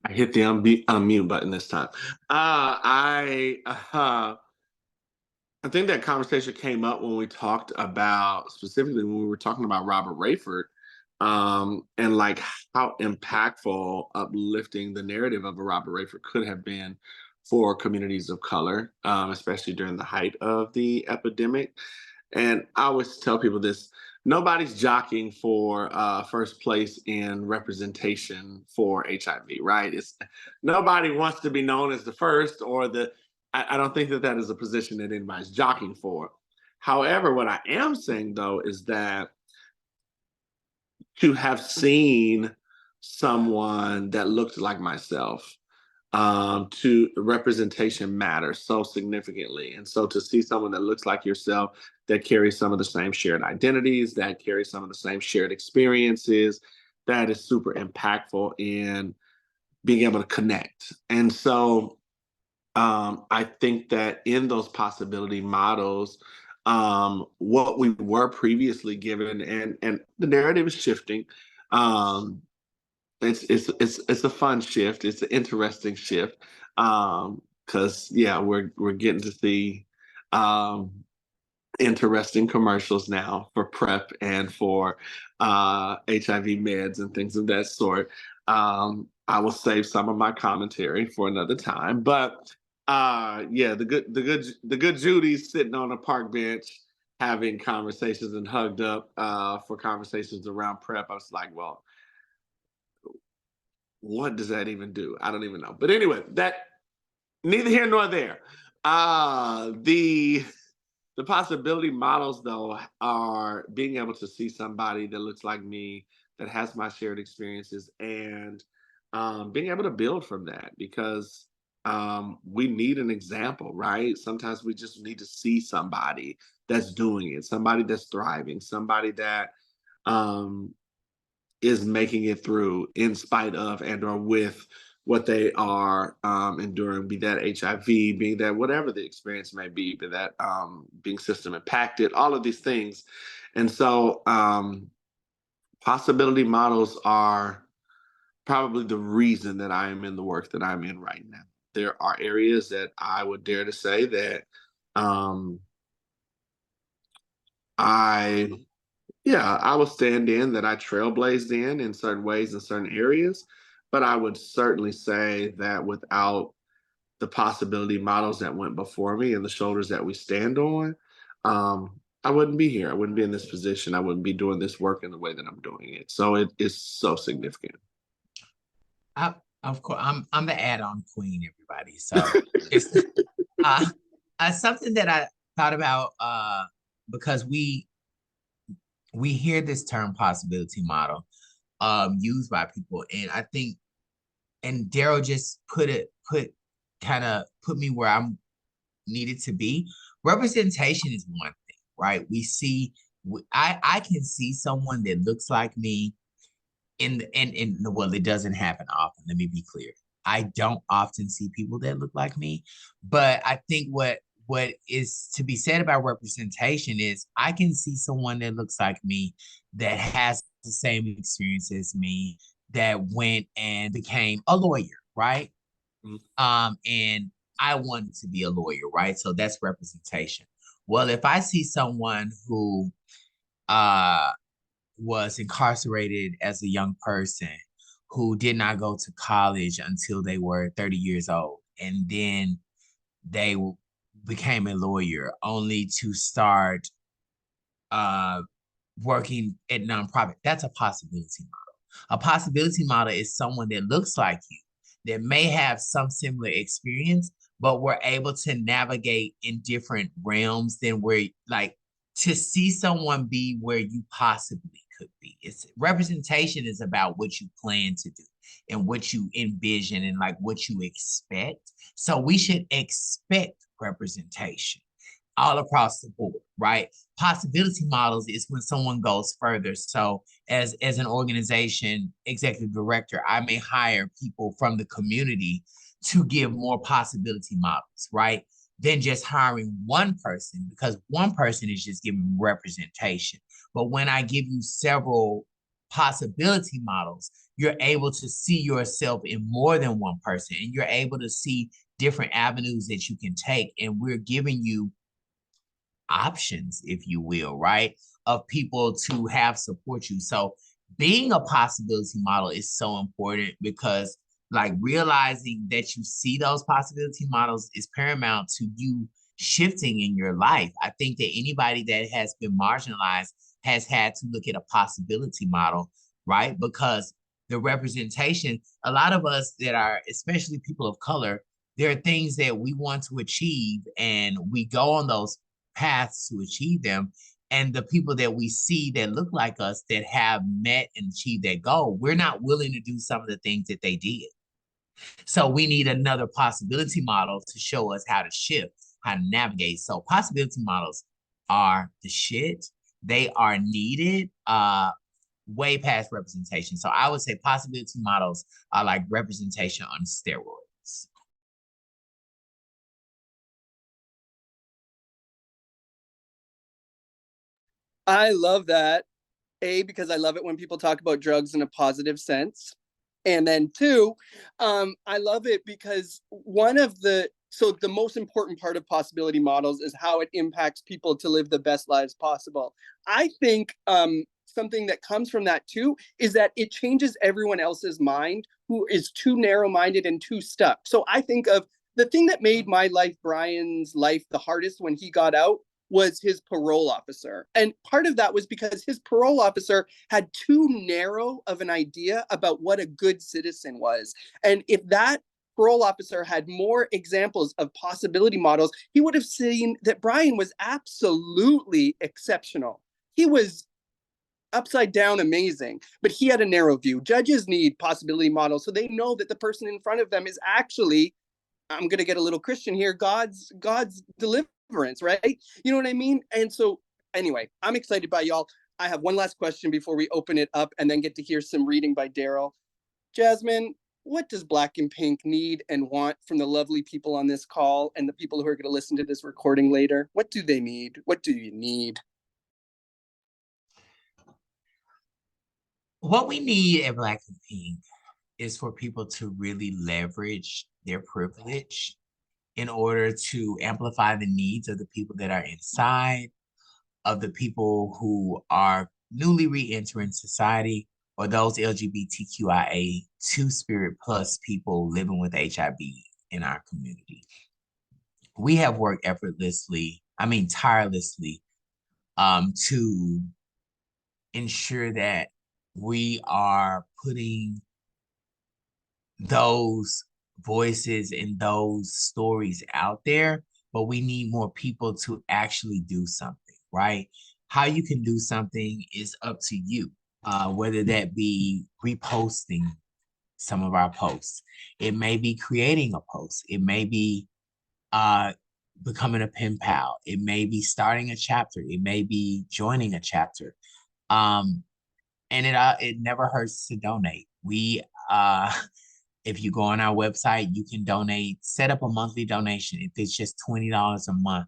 D: I hit the unmute button this time. I think that conversation came up when we talked about, specifically when we were talking about Robert Rayford, and like how impactful uplifting the narrative of a Robert Rayford could have been for communities of color, especially during the height of the epidemic. And I always tell people this: nobody's jockeying for first place in representation for HIV, right? Nobody wants to be known as the first or the. I don't think that is a position that anybody's jockeying for. However, what I am saying though is that to have seen someone that looked like myself, to representation matters so significantly. And so to see someone that looks like yourself, that carries some of the same shared identities, that carries some of the same shared experiences, that is super impactful in being able to connect. And so I think that in those possibility models, what we were previously given, and the narrative is shifting. It's a fun shift. It's an interesting shift, because we're getting to see interesting commercials now for PrEP and for HIV meds and things of that sort. I will save some of my commentary for another time, but the good Judy's sitting on a park bench having conversations and hugged up for conversations around PrEP. I was like, well, what does that even do? I don't even know. But anyway, that neither here nor there. The possibility models, though, are being able to see somebody that looks like me, that has my shared experiences, and being able to build from that, because we need an example, right? Sometimes we just need to see somebody that's doing it, somebody that's thriving, somebody that is making it through in spite of and or with what they are enduring, be that HIV, being that whatever the experience may be that being system impacted, all of these things. And so possibility models are probably the reason that I am in the work that I'm in right now. There are areas that I would dare to say that I will stand in, that I trailblazed in certain ways, in certain areas. But I would certainly say that without the possibility models that went before me and the shoulders that we stand on, I wouldn't be here. I wouldn't be in this position. I wouldn't be doing this work in the way that I'm doing it. So it is so significant.
C: Of course, I'm the add-on queen, everybody. So it's something that I thought about because we hear this term possibility model used by people, and I think, and Darryl just put me where I'm needed to be. Representation is one thing, right? I can see someone that looks like me well, it doesn't happen often. Let me be clear. I don't often see people that look like me, but I think what is to be said about representation is I can see someone that looks like me that has the same experience as me that went and became a lawyer, right? And I wanted to be a lawyer, right? So that's representation. Well, if I see someone who was incarcerated as a young person, who did not go to college until they were 30 years old, and then they became a lawyer only to start working at nonprofit. That's a possibility model. A possibility model is someone that looks like you, that may have some similar experience, but we're able to navigate in different realms than where, like, to see someone be where you possibly could be. It's representation is about what you plan to do and what you envision and like what you expect. So we should expect representation all across the board, right? Possibility models is when someone goes further. So as an organization executive director, I may hire people from the community to give more possibility models, right? Than just hiring one person, because one person is just giving representation. But when I give you several possibility models, you're able to see yourself in more than one person, and you're able to see different avenues that you can take. And we're giving you options, if you will, right? Of people to have support you. So being a possibility model is so important, because like realizing that you see those possibility models is paramount to you shifting in your life. I think that anybody that has been marginalized has had to look at a possibility model, right? Because the representation, a lot of us that are, especially people of color, there are things that we want to achieve, and we go on those paths to achieve them. And the people that we see that look like us that have met and achieved that goal, we're not willing to do some of the things that they did. So we need another possibility model to show us how to shift, how to navigate. So possibility models are the shit. They are needed way past representation. So I would say possibility models are like representation on steroids.
B: I love that. Because I love it when people talk about drugs in a positive sense. And then two, I love it because the most important part of possibility models is how it impacts people to live the best lives possible. I think something that comes from that too is that it changes everyone else's mind who is too narrow-minded and too stuck. So I think of the thing that made my life, Brian's life, the hardest when he got out was his parole officer. And part of that was because his parole officer had too narrow of an idea about what a good citizen was. And if that parole officer had more examples of possibility models, he would have seen that Brian was absolutely exceptional. He was upside down amazing, but he had a narrow view. Judges need possibility models so they know that the person in front of them is actually, I'm going to get a little Christian here, God's deliverance, right? You know what I mean? And so anyway, I'm excited by y'all. I have one last question before we open it up and then get to hear some reading by Darryl. Jasmine, what does Black and Pink need and want from the lovely people on this call and the people who are going to listen to this recording later? What do they need? What do you need?
C: What we need at Black and Pink is for people to really leverage their privilege in order to amplify the needs of the people that are inside, of the people who are newly re-entering society, or those LGBTQIA2 spirit plus people living with HIV in our community. We have worked tirelessly, to ensure that we are putting those voices and those stories out there, but we need more people to actually do something, right? How you can do something is up to you, whether that be reposting some of our posts. It may be creating a post. It may be becoming a pen pal. It may be starting a chapter. It may be joining a chapter. And it never hurts to donate. If you go on our website, you can donate, set up a monthly donation. If it's just $20 a month,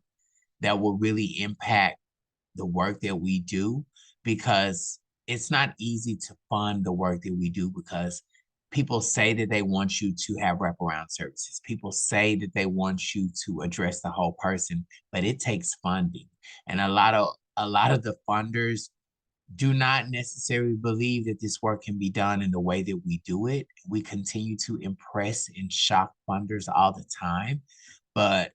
C: that will really impact the work that we do, because it's not easy to fund the work that we do, because people say that they want you to have wraparound services. People say that they want you to address the whole person, but it takes funding. And a lot of the funders do not necessarily believe that this work can be done in the way that we do it. We continue to impress and shock funders all the time, but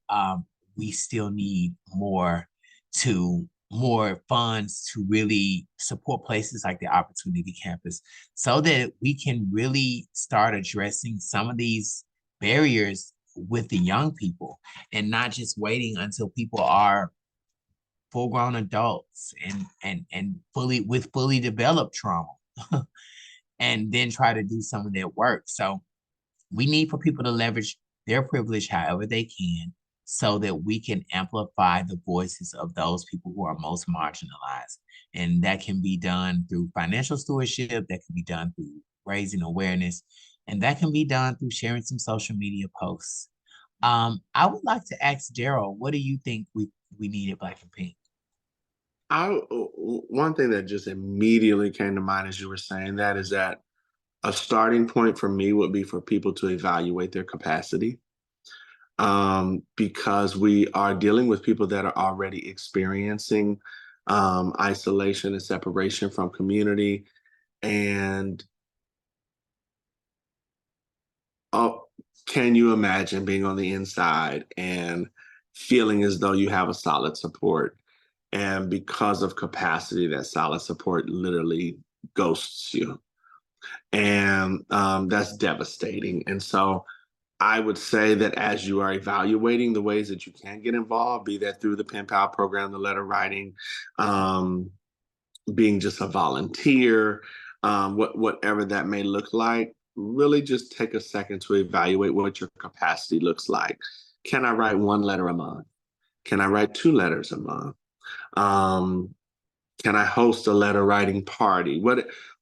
C: we still need more funds to really support places like the Opportunity Campus, so that we can really start addressing some of these barriers with the young people, and not just waiting until people are full-grown adults and fully developed trauma and then try to do some of their work. So we need for people to leverage their privilege however they can, so that we can amplify the voices of those people who are most marginalized. And that can be done through financial stewardship, that can be done through raising awareness, and that can be done through sharing some social media posts. I would like to ask Darryl, what do you think we need at Black and Pink?
D: One thing that just immediately came to mind as you were saying that is that a starting point for me would be for people to evaluate their capacity, because we are dealing with people that are already experiencing isolation and separation from community. And can you imagine being on the inside and feeling as though you have a solid support? And because of capacity, that solid support literally ghosts you. And that's devastating. And so I would say that as you are evaluating the ways that you can get involved, be that through the Pen Pal program, the letter writing, being just a volunteer, whatever that may look like, really just take a second to evaluate what your capacity looks like. Can I write one letter a month? Can I write 2 letters a month? Can I host a letter writing party?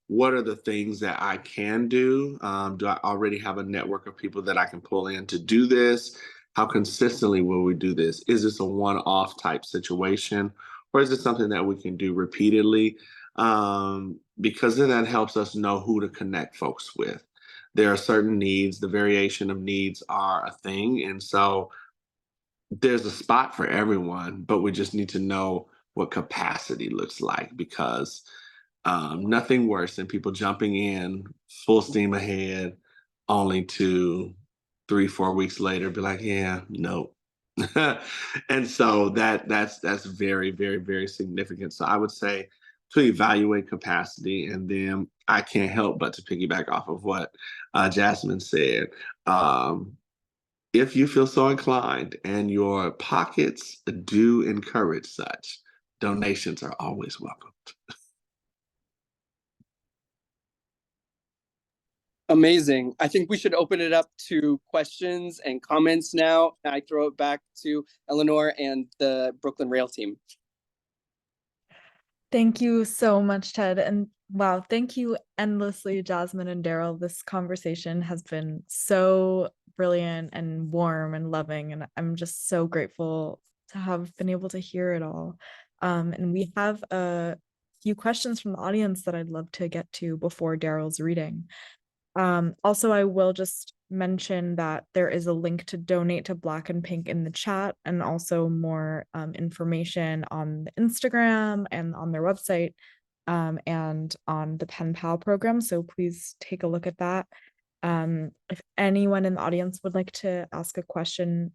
D: What are the things that I can do? Do I already have a network of people that I can pull in to do this? How consistently will we do this? Is this a one-off type situation, or is it something that we can do repeatedly? Because then that helps us know who to connect folks with. There are certain needs, the variation of needs are a thing. And so there's a spot for everyone, but we just need to know what capacity looks like, because nothing worse than people jumping in full steam ahead, only to 3-4 weeks later be like, yeah, no. And so that's very, very, very significant. So I would say to evaluate capacity, and then I can't help but to piggyback off of what Jasmine said. If you feel so inclined and your pockets do encourage such, donations are always welcomed.
B: Amazing. I think we should open it up to questions and comments now. I throw it back to Eleanor and the Brooklyn Rail team.
A: Thank you so much, Ted. And wow, thank you endlessly, Jasmine and Darryl. This conversation has been so brilliant and warm and loving, and I'm just so grateful to have been able to hear it all. And we have a few questions from the audience that I'd love to get to before Darryl's reading. Also, I will just mention that there is a link to donate to Black and Pink in the chat, and also more information on the Instagram and on their website. and on the Pen Pal program. So please take a look at that. If anyone in the audience would like to ask a question,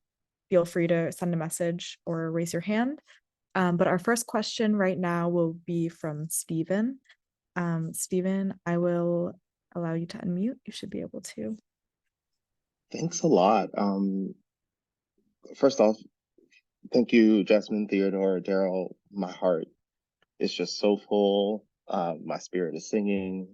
A: feel free to send a message or raise your hand. But our first question right now will be from Stephen. Stephen, I will allow you to unmute. You should be able to.
E: Thanks a lot. First off, thank you, Jasmine, Theodore, Darryl. My heart is just so full. My spirit is singing.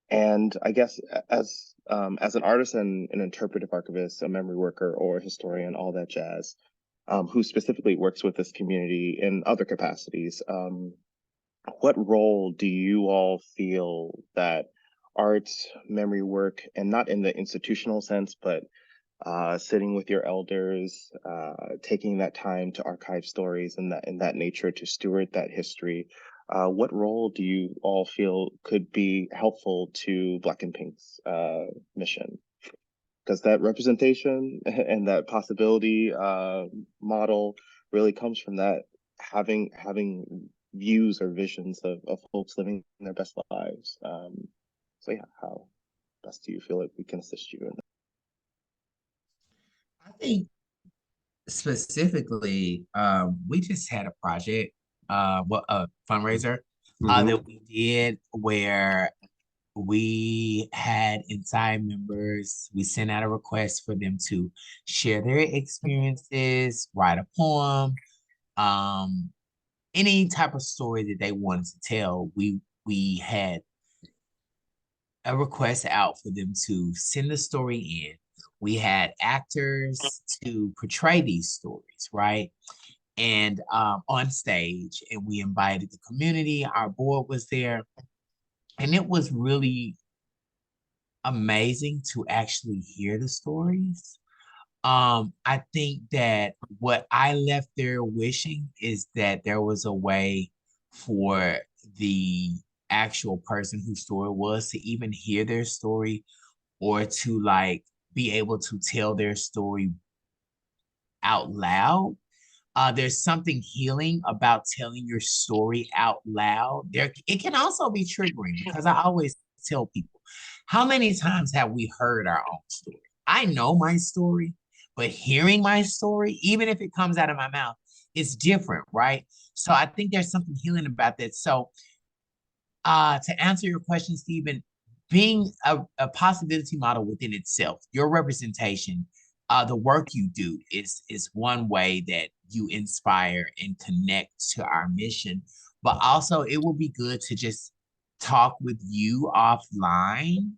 E: And I guess as an artist and an interpretive archivist, a memory worker or a historian, all that jazz, who specifically works with this community in other capacities, what role do you all feel that art, memory work, and not in the institutional sense, but sitting with your elders, taking that time to archive stories and that nature to steward that history. What role do you all feel could be helpful to Black and Pink's mission? Because that representation and that possibility model really comes from that having views or visions of folks living their best lives. So yeah, how best do you feel like we can assist you in that?
C: I think specifically, we just had a project, a fundraiser that we did where we had inside members. We sent out a request for them to share their experiences, write a poem, any type of story that they wanted to tell. We had a request out for them to send the story in. We had actors to portray these stories, right? And on stage, and we invited the community. Our board was there, and it was really amazing to actually hear the stories. I think that what I left there wishing is that there was a way for the actual person whose story was to even hear their story, or to like be able to tell their story out loud. There's something healing about telling your story out loud. It can also be triggering, because I always tell people, how many times have we heard our own story? I know my story, but hearing my story, even if it comes out of my mouth, it's different, right? So I think there's something healing about that. So to answer your question, Stephen, being a possibility model within itself, your representation, the work you do is one way that you inspire and connect to our mission. But also, it will be good to just talk with you offline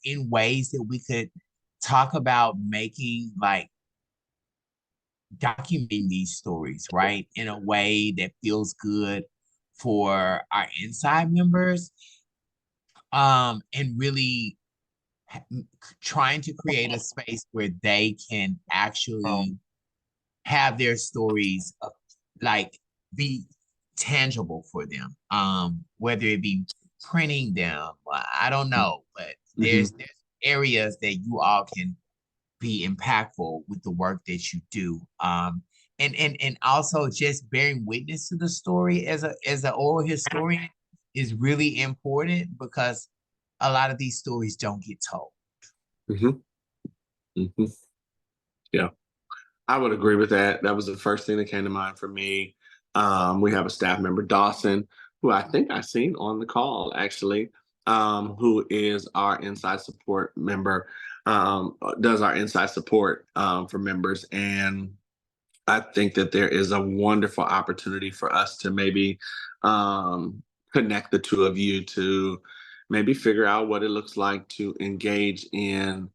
C: in ways that we could talk about making, like, documenting these stories, right, in a way that feels good for our inside members, and really trying to create a space where they can actually have their stories like be tangible for them, whether it be printing them, I don't know, but there's areas that you all can be impactful with the work that you do, and also just bearing witness to the story as an oral historian is really important, because a lot of these stories don't get told.
D: Yeah, I would agree with that. That was the first thing that came to mind for me. We have a staff member, Dawson, who I think I've seen on the call actually, who is our inside support member, does our inside support for members. And I think that there is a wonderful opportunity for us to maybe connect the two of you to maybe figure out what it looks like to engage in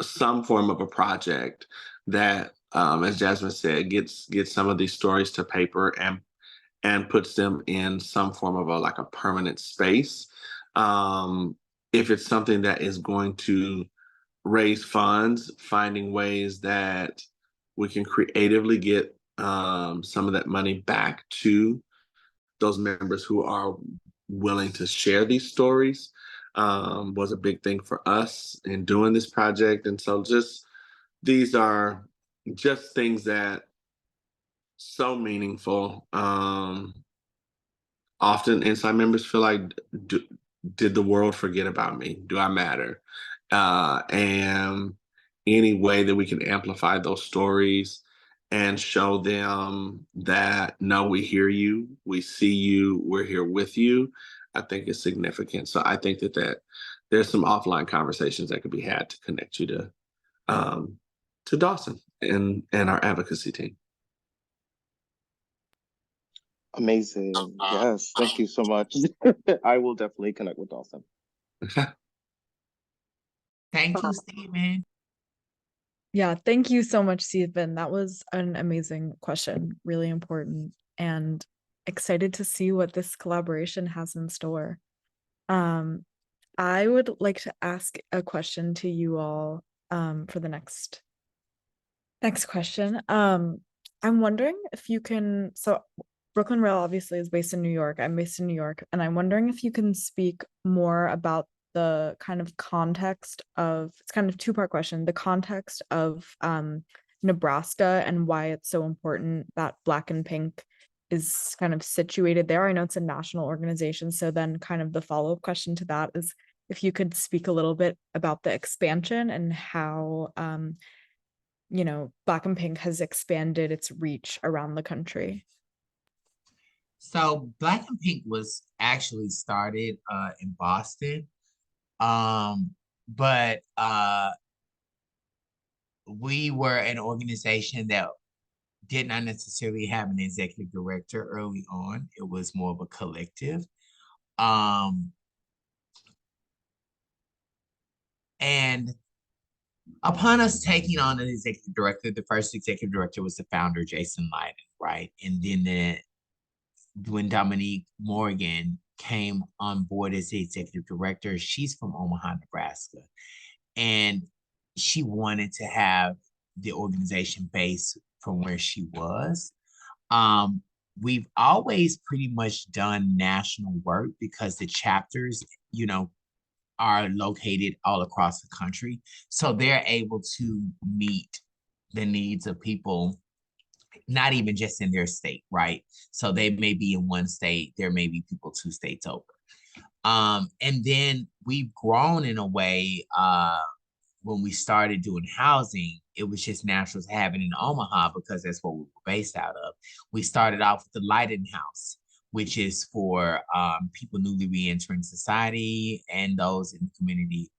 D: some form of a project that, as Jasmine said, gets some of these stories to paper and puts them in some form of a permanent space. If it's something that is going to raise funds, finding ways that we can creatively get some of that money back to those members who are willing to share these stories, was a big thing for us in doing this project. And so these are just things that so meaningful. Often inside members feel like, did the world forget about me? Do I matter? And any way that we can amplify those stories and show them that, no, we hear you, we see you, we're here with you, I think is significant. So I think that there's some offline conversations that could be had to connect you to Dawson and our advocacy team.
E: Amazing. Yes. Thank you so much. I will definitely connect with Dawson.
C: Thank you, Stephen.
A: Yeah, thank you so much, Stephen. That was an amazing question, really important, and excited to see what this collaboration has in store. I would like to ask a question to you all for the next question. I'm wondering if you can, so Brooklyn Rail obviously is based in New York. I'm based in New York, and I'm wondering if you can speak more about the kind of context of, it's kind of two-part question, the context of Nebraska and why it's so important that Black and Pink is kind of situated there. I know it's a national organization, so then kind of the follow-up question to that is if you could speak a little bit about the expansion and how Black and Pink has expanded its reach around the country.
C: So Black and Pink was actually started in Boston. But we were an organization that did not necessarily have an executive director early on. It was more of a collective. And upon us taking on an executive director, the first executive director was the founder, Jason Leiden, right? And then when Dominique Morgan came on board as the executive director, she's from Omaha, Nebraska. And she wanted to have the organization based from where she was. We've always pretty much done national work because the chapters, are located all across the country. So they're able to meet the needs of people, not even just in their state, right? So they may be in one state, there may be people 2 states over. And then we've grown in a way, when we started doing housing, it was just natural to have it in Omaha because that's what we were based out of. We started off with the Leiden House, which is for people newly reentering society and those in the community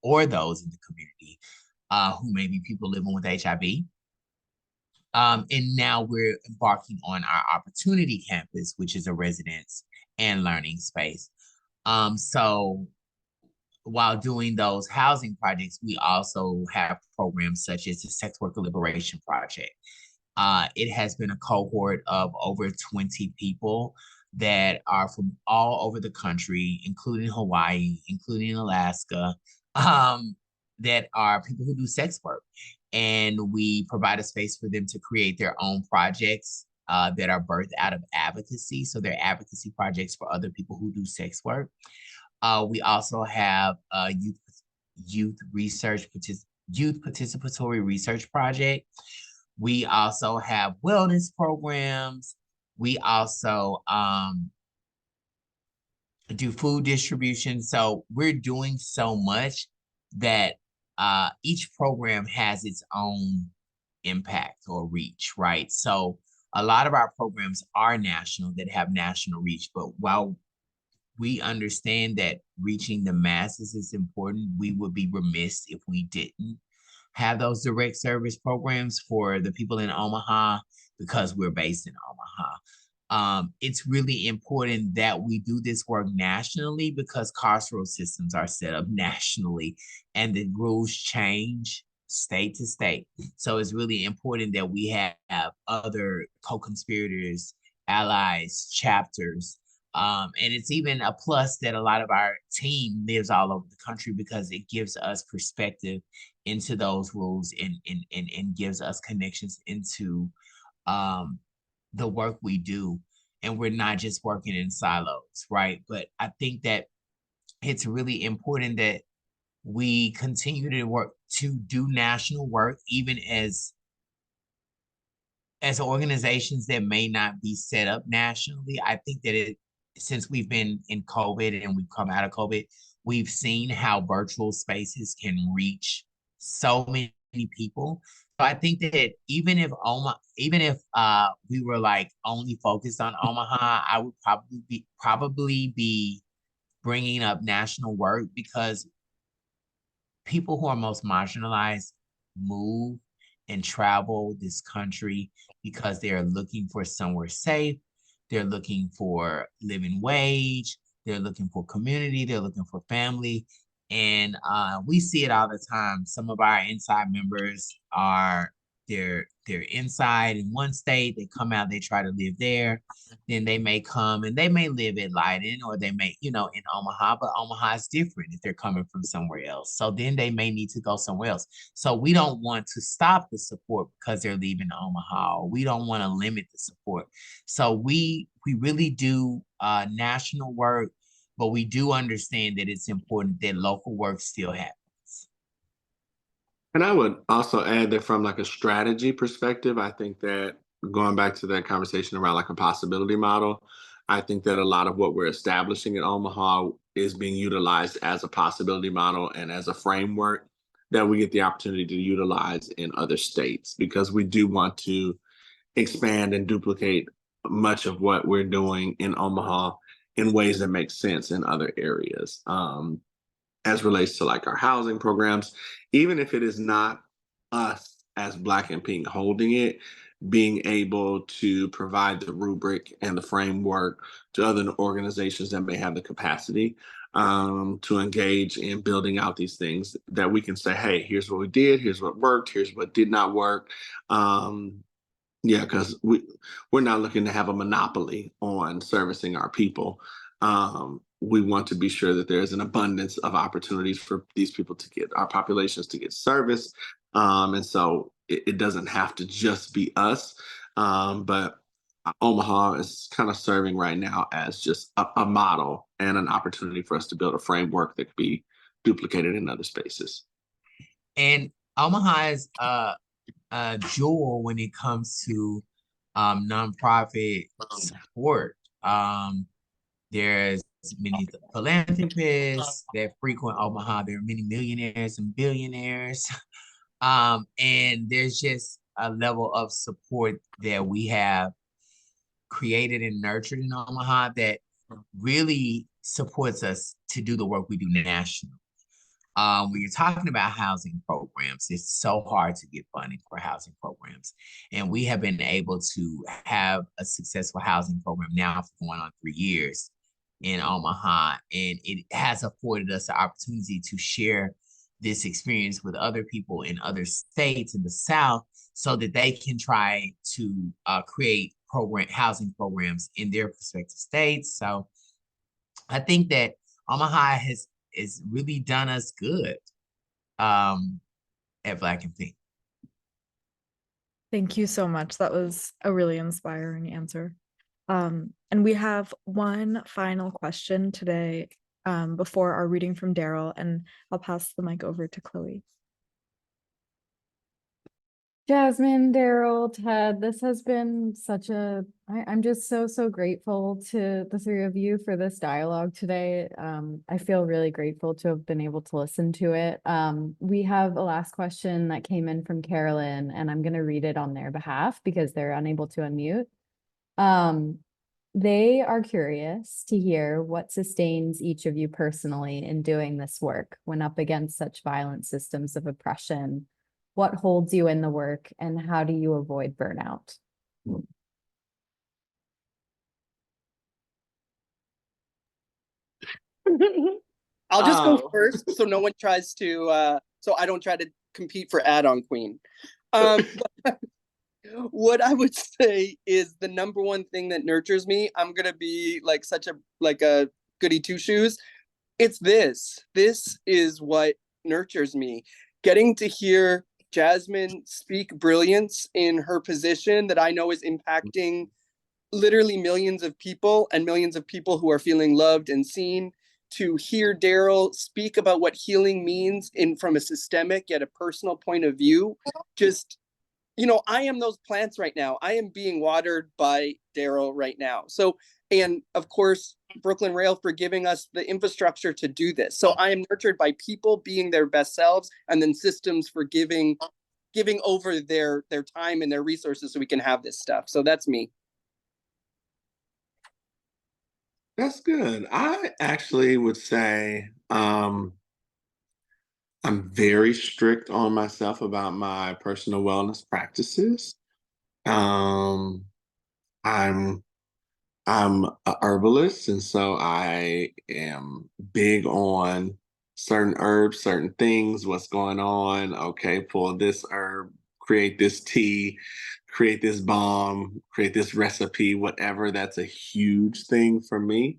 C: who may be people living with HIV. And now we're embarking on our Opportunity Campus, which is a residence and learning space. So while doing those housing projects, we also have programs such as the Sex Worker Liberation Project. It has been a cohort of over 20 people that are from all over the country, including Hawaii, including Alaska, that are people who do sex work. And we provide a space for them to create their own projects that are birthed out of advocacy. So they're advocacy projects for other people who do sex work. We also have a youth participatory research project. We also have wellness programs. We also do food distribution. So we're doing so much that each program has its own impact or reach, right? So a lot of our programs are national, that have national reach, but while we understand that reaching the masses is important, we would be remiss if we didn't have those direct service programs for the people in Omaha because we're based in Omaha. It's really important that we do this work nationally because carceral systems are set up nationally and the rules change state to state. So it's really important that we have other co-conspirators, allies, chapters. And it's even a plus that a lot of our team lives all over the country because it gives us perspective into those rules and gives us connections into the work we do. And we're not just working in silos, right? But I think that it's really important that we continue to work to do national work, even as as organizations that may not be set up nationally, I think that since we've been in COVID and we've come out of COVID, we've seen how virtual spaces can reach so many people. So I think that even if we were like only focused on Omaha, I would probably be bringing up national work, because people who are most marginalized move and travel this country because they're looking for somewhere safe, they're looking for living wage, they're looking for community, they're looking for family. And we see it all the time. Some of our inside members are they're inside in one state, they come out, they try to live there. Then they may come and they may live in Leiden, or they may, in Omaha, but Omaha is different if they're coming from somewhere else. So then they may need to go somewhere else. So we don't want to stop the support because they're leaving Omaha, or we don't want to limit the support. So we really do national work, but we do understand that it's important that local work still happens.
D: And I would also add that from like a strategy perspective, I think that going back to that conversation around like a possibility model, I think that a lot of what we're establishing in Omaha is being utilized as a possibility model and as a framework that we get the opportunity to utilize in other states, because we do want to expand and duplicate much of what we're doing in Omaha in ways that make sense in other areas. As relates to like our housing programs, even if it is not us as Black and Pink holding it, being able to provide the rubric and the framework to other organizations that may have the capacity to engage in building out these things, that we can say, hey, here's what we did, here's what worked, here's what did not work. Because we're not looking to have a monopoly on servicing our people. We want to be sure that there's an abundance of opportunities for these people to get, our populations to get service. And so it doesn't have to just be us, but Omaha is kind of serving right now as just a model and an opportunity for us to build a framework that could be duplicated in other spaces.
C: And Omaha is a jewel when it comes to nonprofit support. There's many philanthropists that frequent Omaha. There are many millionaires and billionaires. And there's just a level of support that we have created and nurtured in Omaha that really supports us to do the work we do nationally. When you're talking about housing programs, it's so hard to get funding for housing programs. And we have been able to have a successful housing program now for going on 3 years in Omaha. And it has afforded us the opportunity to share this experience with other people in other states in the South, so that they can try to create housing programs in their respective states. So I think that Omaha has really done us good at Black and Pink.
A: Thank you so much. That was a really inspiring answer. And we have one final question today before our reading from Darryl, and I'll pass the mic over to Chloe.
F: Jasmine, Darryl, Ted, this has been I'm just so grateful to the three of you for this dialogue today. I feel really grateful to have been able to listen to it. We have a last question that came in from Carolyn, and I'm going to read it on their behalf because they're unable to unmute. They are curious to hear what sustains each of you personally in doing this work when up against such violent systems of oppression. What holds you in the work, and how do you avoid burnout?
B: I'll just go first, so no one tries to, so I don't try to compete for add-on queen. What I would say is the number one thing that nurtures me. I'm gonna be like a goody two shoes. It's this. This is what nurtures me. Getting to hear Jasmine speak brilliance in her position that I know is impacting literally millions of people, and millions of people who are feeling loved and seen. To hear Darryl speak about what healing means from a systemic yet a personal point of view, just I am those plants right now. I am being watered by Darryl right now. So, and of course, Brooklyn Rail for giving us the infrastructure to do this. So I am nurtured by people being their best selves, and then systems for giving over their time and their resources so we can have this stuff. So that's me.
D: That's good. I actually would say I'm very strict on myself about my personal wellness practices. Um, I'm I'm a herbalist, and so I am big on certain herbs, certain things, what's going on. Okay, pull this herb, create this tea, create this balm, create this recipe, whatever. That's a huge thing for me.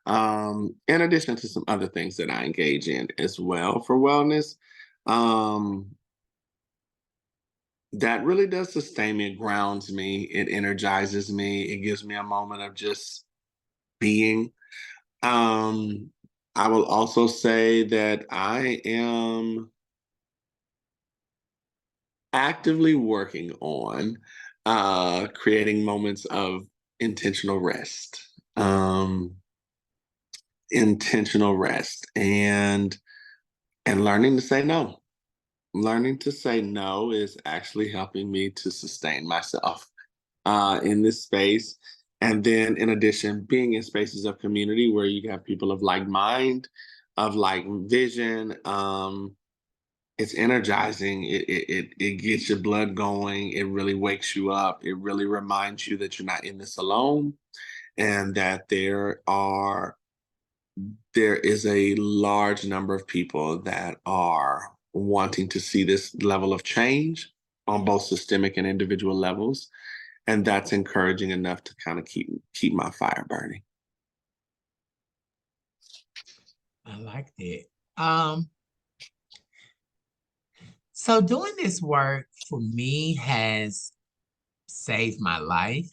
D: In addition to some other things that I engage in as well for wellness. Um, that really does sustain me, it grounds me, it energizes me, it gives me a moment of just being. Um, I will also say that I am actively working on creating moments of intentional rest. Intentional rest and learning to say no. Learning to say no is actually helping me to sustain myself in this space. And then, in addition, being in spaces of community where you have people of like mind, of like vision, it's energizing. It gets your blood going. It really wakes you up. It really reminds you that you're not in this alone, and that there is a large number of people that are wanting to see this level of change on both systemic and individual levels. And that's encouraging enough to kind of keep my fire burning.
C: I like that. So doing this work for me has saved my life.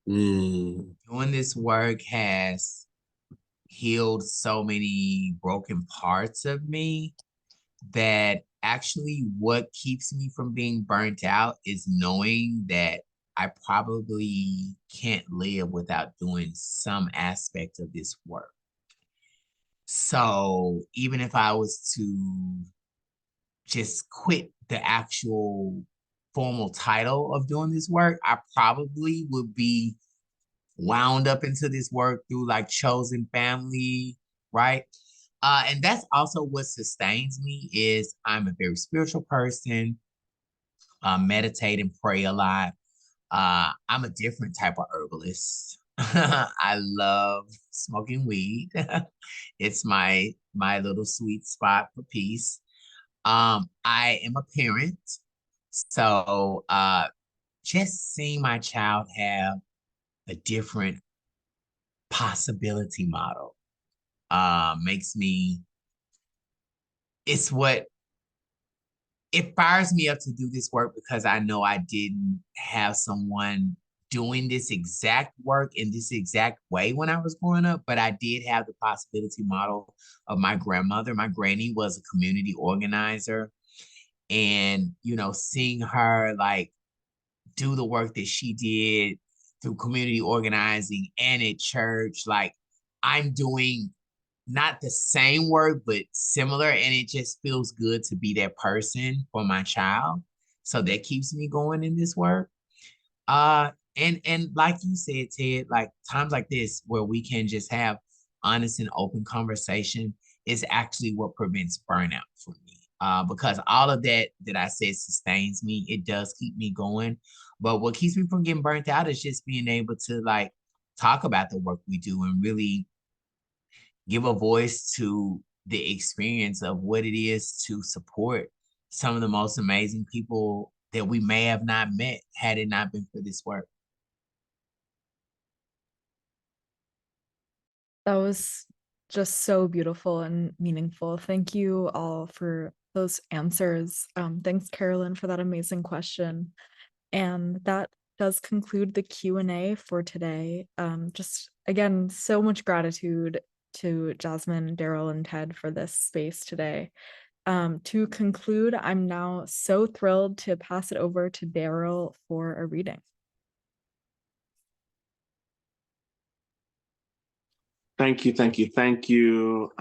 D: Mm.
C: Doing this work has healed so many broken parts of me that actually what keeps me from being burnt out is knowing that I probably can't live without doing some aspect of this work. So even if I was to just quit the actual formal title of doing this work, I probably would be wound up into this work through like chosen family, right? And that's also what sustains me is I'm a very spiritual person, meditate and pray a lot. I'm a different type of herbalist. I love smoking weed. It's my little sweet spot for peace. I am a parent, so just seeing my child have a different possibility model makes me, it's what it fires me up to do this work because I know I didn't have someone doing this exact work in this exact way when I was growing up, but I did have the possibility model of my grandmother. My granny was a community organizer, and seeing her like do the work that she did through community organizing and at church, like I'm doing not the same work, but similar. And it just feels good to be that person for my child. So that keeps me going in this work. And like you said, Ted, like times like this where we can just have honest and open conversation is actually what prevents burnout for me. Because all of that I said sustains me. It does keep me going. But what keeps me from getting burnt out is just being able to like talk about the work we do and really give a voice to the experience of what it is to support some of the most amazing people that we may have not met had it not been for this work.
A: That was just so beautiful and meaningful. Thank you all for those answers. Thanks, Carolyn, for that amazing question. And that does conclude the Q&A for today. Just again, so much gratitude to Jasmine, Darryl, and Ted for this space today. To conclude, I'm now so thrilled to pass it over to Darryl for a reading.
D: Thank you, thank you, thank you.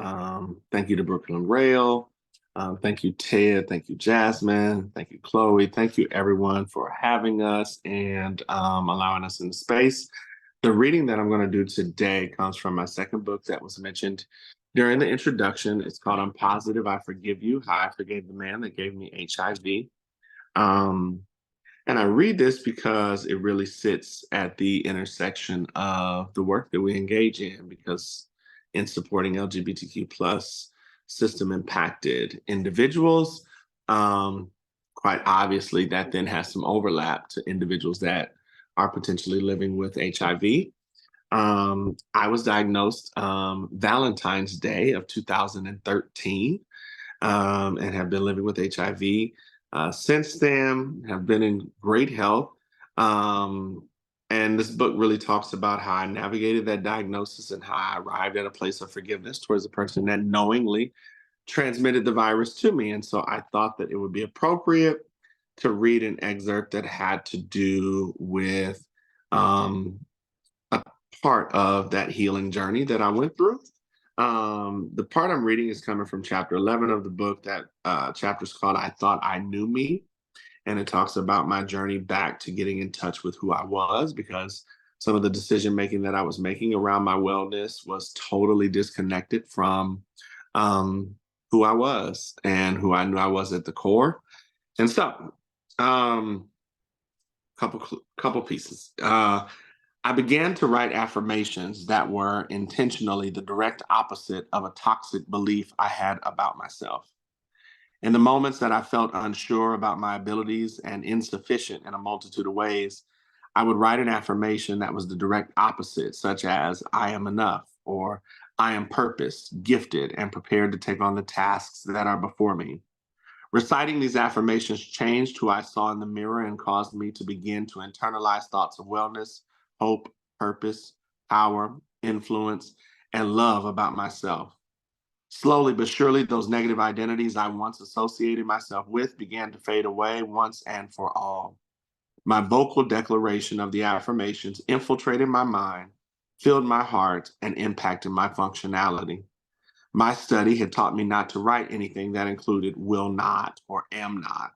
D: Thank you to Brooklyn Rail. Thank you, Ted. Thank you, Jasmine. Thank you, Chloe. Thank you, everyone, for having us and allowing us in the space. The reading that I'm going to do today comes from my second book that was mentioned during the introduction. It's called I'm Positive, I Forgive You, How I Forgave the Man That Gave Me HIV. And I read this because it really sits at the intersection of the work that we engage in, because in supporting LGBTQ plus system impacted individuals, quite obviously that then has some overlap to individuals that are potentially living with HIV. I was diagnosed Valentine's Day of 2013 and have been living with HIV since then, have been in great health. And this book really talks about how I navigated that diagnosis and how I arrived at a place of forgiveness towards the person that knowingly transmitted the virus to me. And so I thought that it would be appropriate to read an excerpt that had to do with a part of that healing journey that I went through. The part I'm reading is coming from chapter 11 of the book. That chapter is called I Thought I Knew Me. And it talks about my journey back to getting in touch with who I was, because some of the decision making that I was making around my wellness was totally disconnected from who I was and who I knew I was at the core. And so, couple pieces. I began to write affirmations that were intentionally the direct opposite of a toxic belief I had about myself. In the moments that I felt unsure about my abilities and insufficient in a multitude of ways, I would write an affirmation that was the direct opposite, such as, I am enough, or I am purposed, gifted, and prepared to take on the tasks that are before me. Reciting these affirmations changed who I saw in the mirror and caused me to begin to internalize thoughts of wellness, hope, purpose, power, influence, and love about myself. Slowly but surely, those negative identities I once associated myself with began to fade away once and for all. My vocal declaration of the affirmations infiltrated my mind, filled my heart, and impacted my functionality. My study had taught me not to write anything that included will not or am not,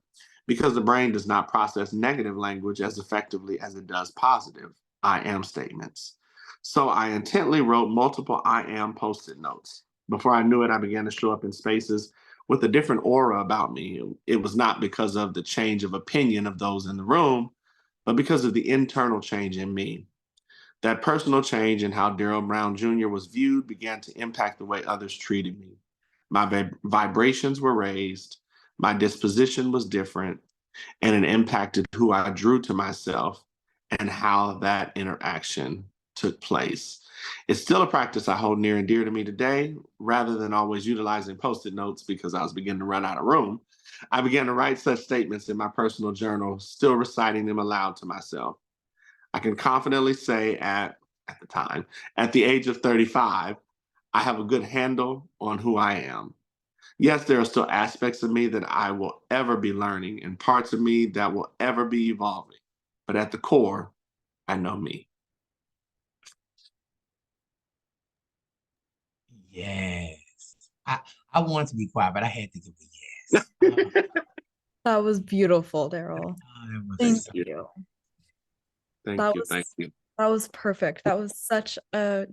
D: because the brain does not process negative language as effectively as it does positive I am statements. So I intently wrote multiple I am post-it notes. Before I knew it, I began to show up in spaces with a different aura about me. It was not because of the change of opinion of those in the room, but because of the internal change in me. That personal change in how Darryl Brown Jr. was viewed began to impact the way others treated me. My vibrations were raised, my disposition was different, and it impacted who I drew to myself and how that interaction took place. It's still a practice I hold near and dear to me today. Rather than always utilizing post-it notes because I was beginning to run out of room, I began to write such statements in my personal journal, still reciting them aloud to myself. I can confidently say at the time, at the age of 35, I have a good handle on who I am. Yes, there are still aspects of me that I will ever be learning and parts of me that will ever be evolving. But at the core, I know me.
C: Yes. I wanted to be quiet, but I had to give a yes.
A: That was beautiful, Darryl.
C: It was
A: Thank
C: so-
A: you.
D: Thank you.
A: That was perfect. That was such a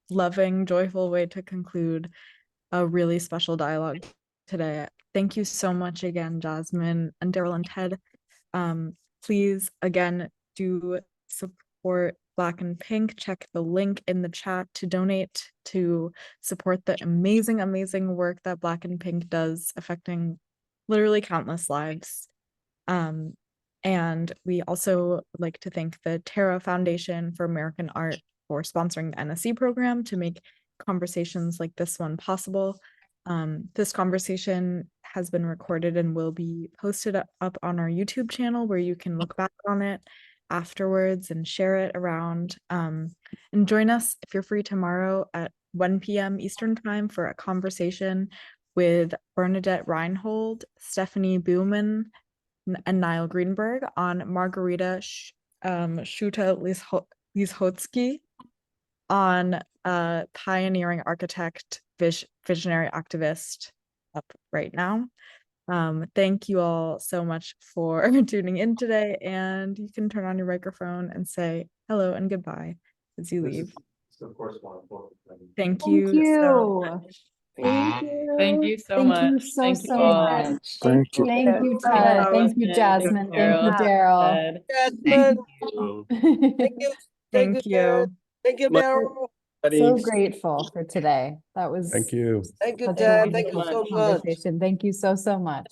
A: loving, joyful way to conclude a really special dialogue today. Thank you so much again, Jasmine and Darryl and Ted. Please, again, do support Black and Pink. Check the link in the chat to donate to support the amazing, amazing work that Black and Pink does, affecting literally countless lives. And we also like to thank the Terra Foundation for American Art for sponsoring the NSE program to make conversations like this one possible. This conversation has been recorded and will be posted up on our YouTube channel, where you can look back on it afterwards and share it around. And join us if you're free tomorrow at 1 p.m. Eastern time for a conversation with Bernadette Reinhold, Stephanie Buhlman, and Niall Greenberg on Margarita Shuta-Lieshotsky on pioneering architect, visionary activist up right now. Thank you all so much for tuning in today, and you can turn on your microphone and say hello and goodbye as you leave.
D: Of course, wonderful.
A: Thank
F: Thank
A: you.
F: you.
C: Bye.
G: Thank you so
F: Thank
G: much.
F: you so,
G: Thank you
F: so
G: all.
F: much.
H: Thank you.
F: Thank you,
G: Thank
F: Ted. Thank you,
G: Jasmine.
F: Jasmine. Thank you, Darryl.
C: Thank
B: Jasmine,
C: you.
B: thank you.
A: Thank you.
B: Thank you, My Darryl.
F: So grateful for today. That was
H: Thank you.
B: Thank you,
F: such a
B: Ted. Thank you
F: wonderful
B: so much.
F: conversation. Thank you so, so much.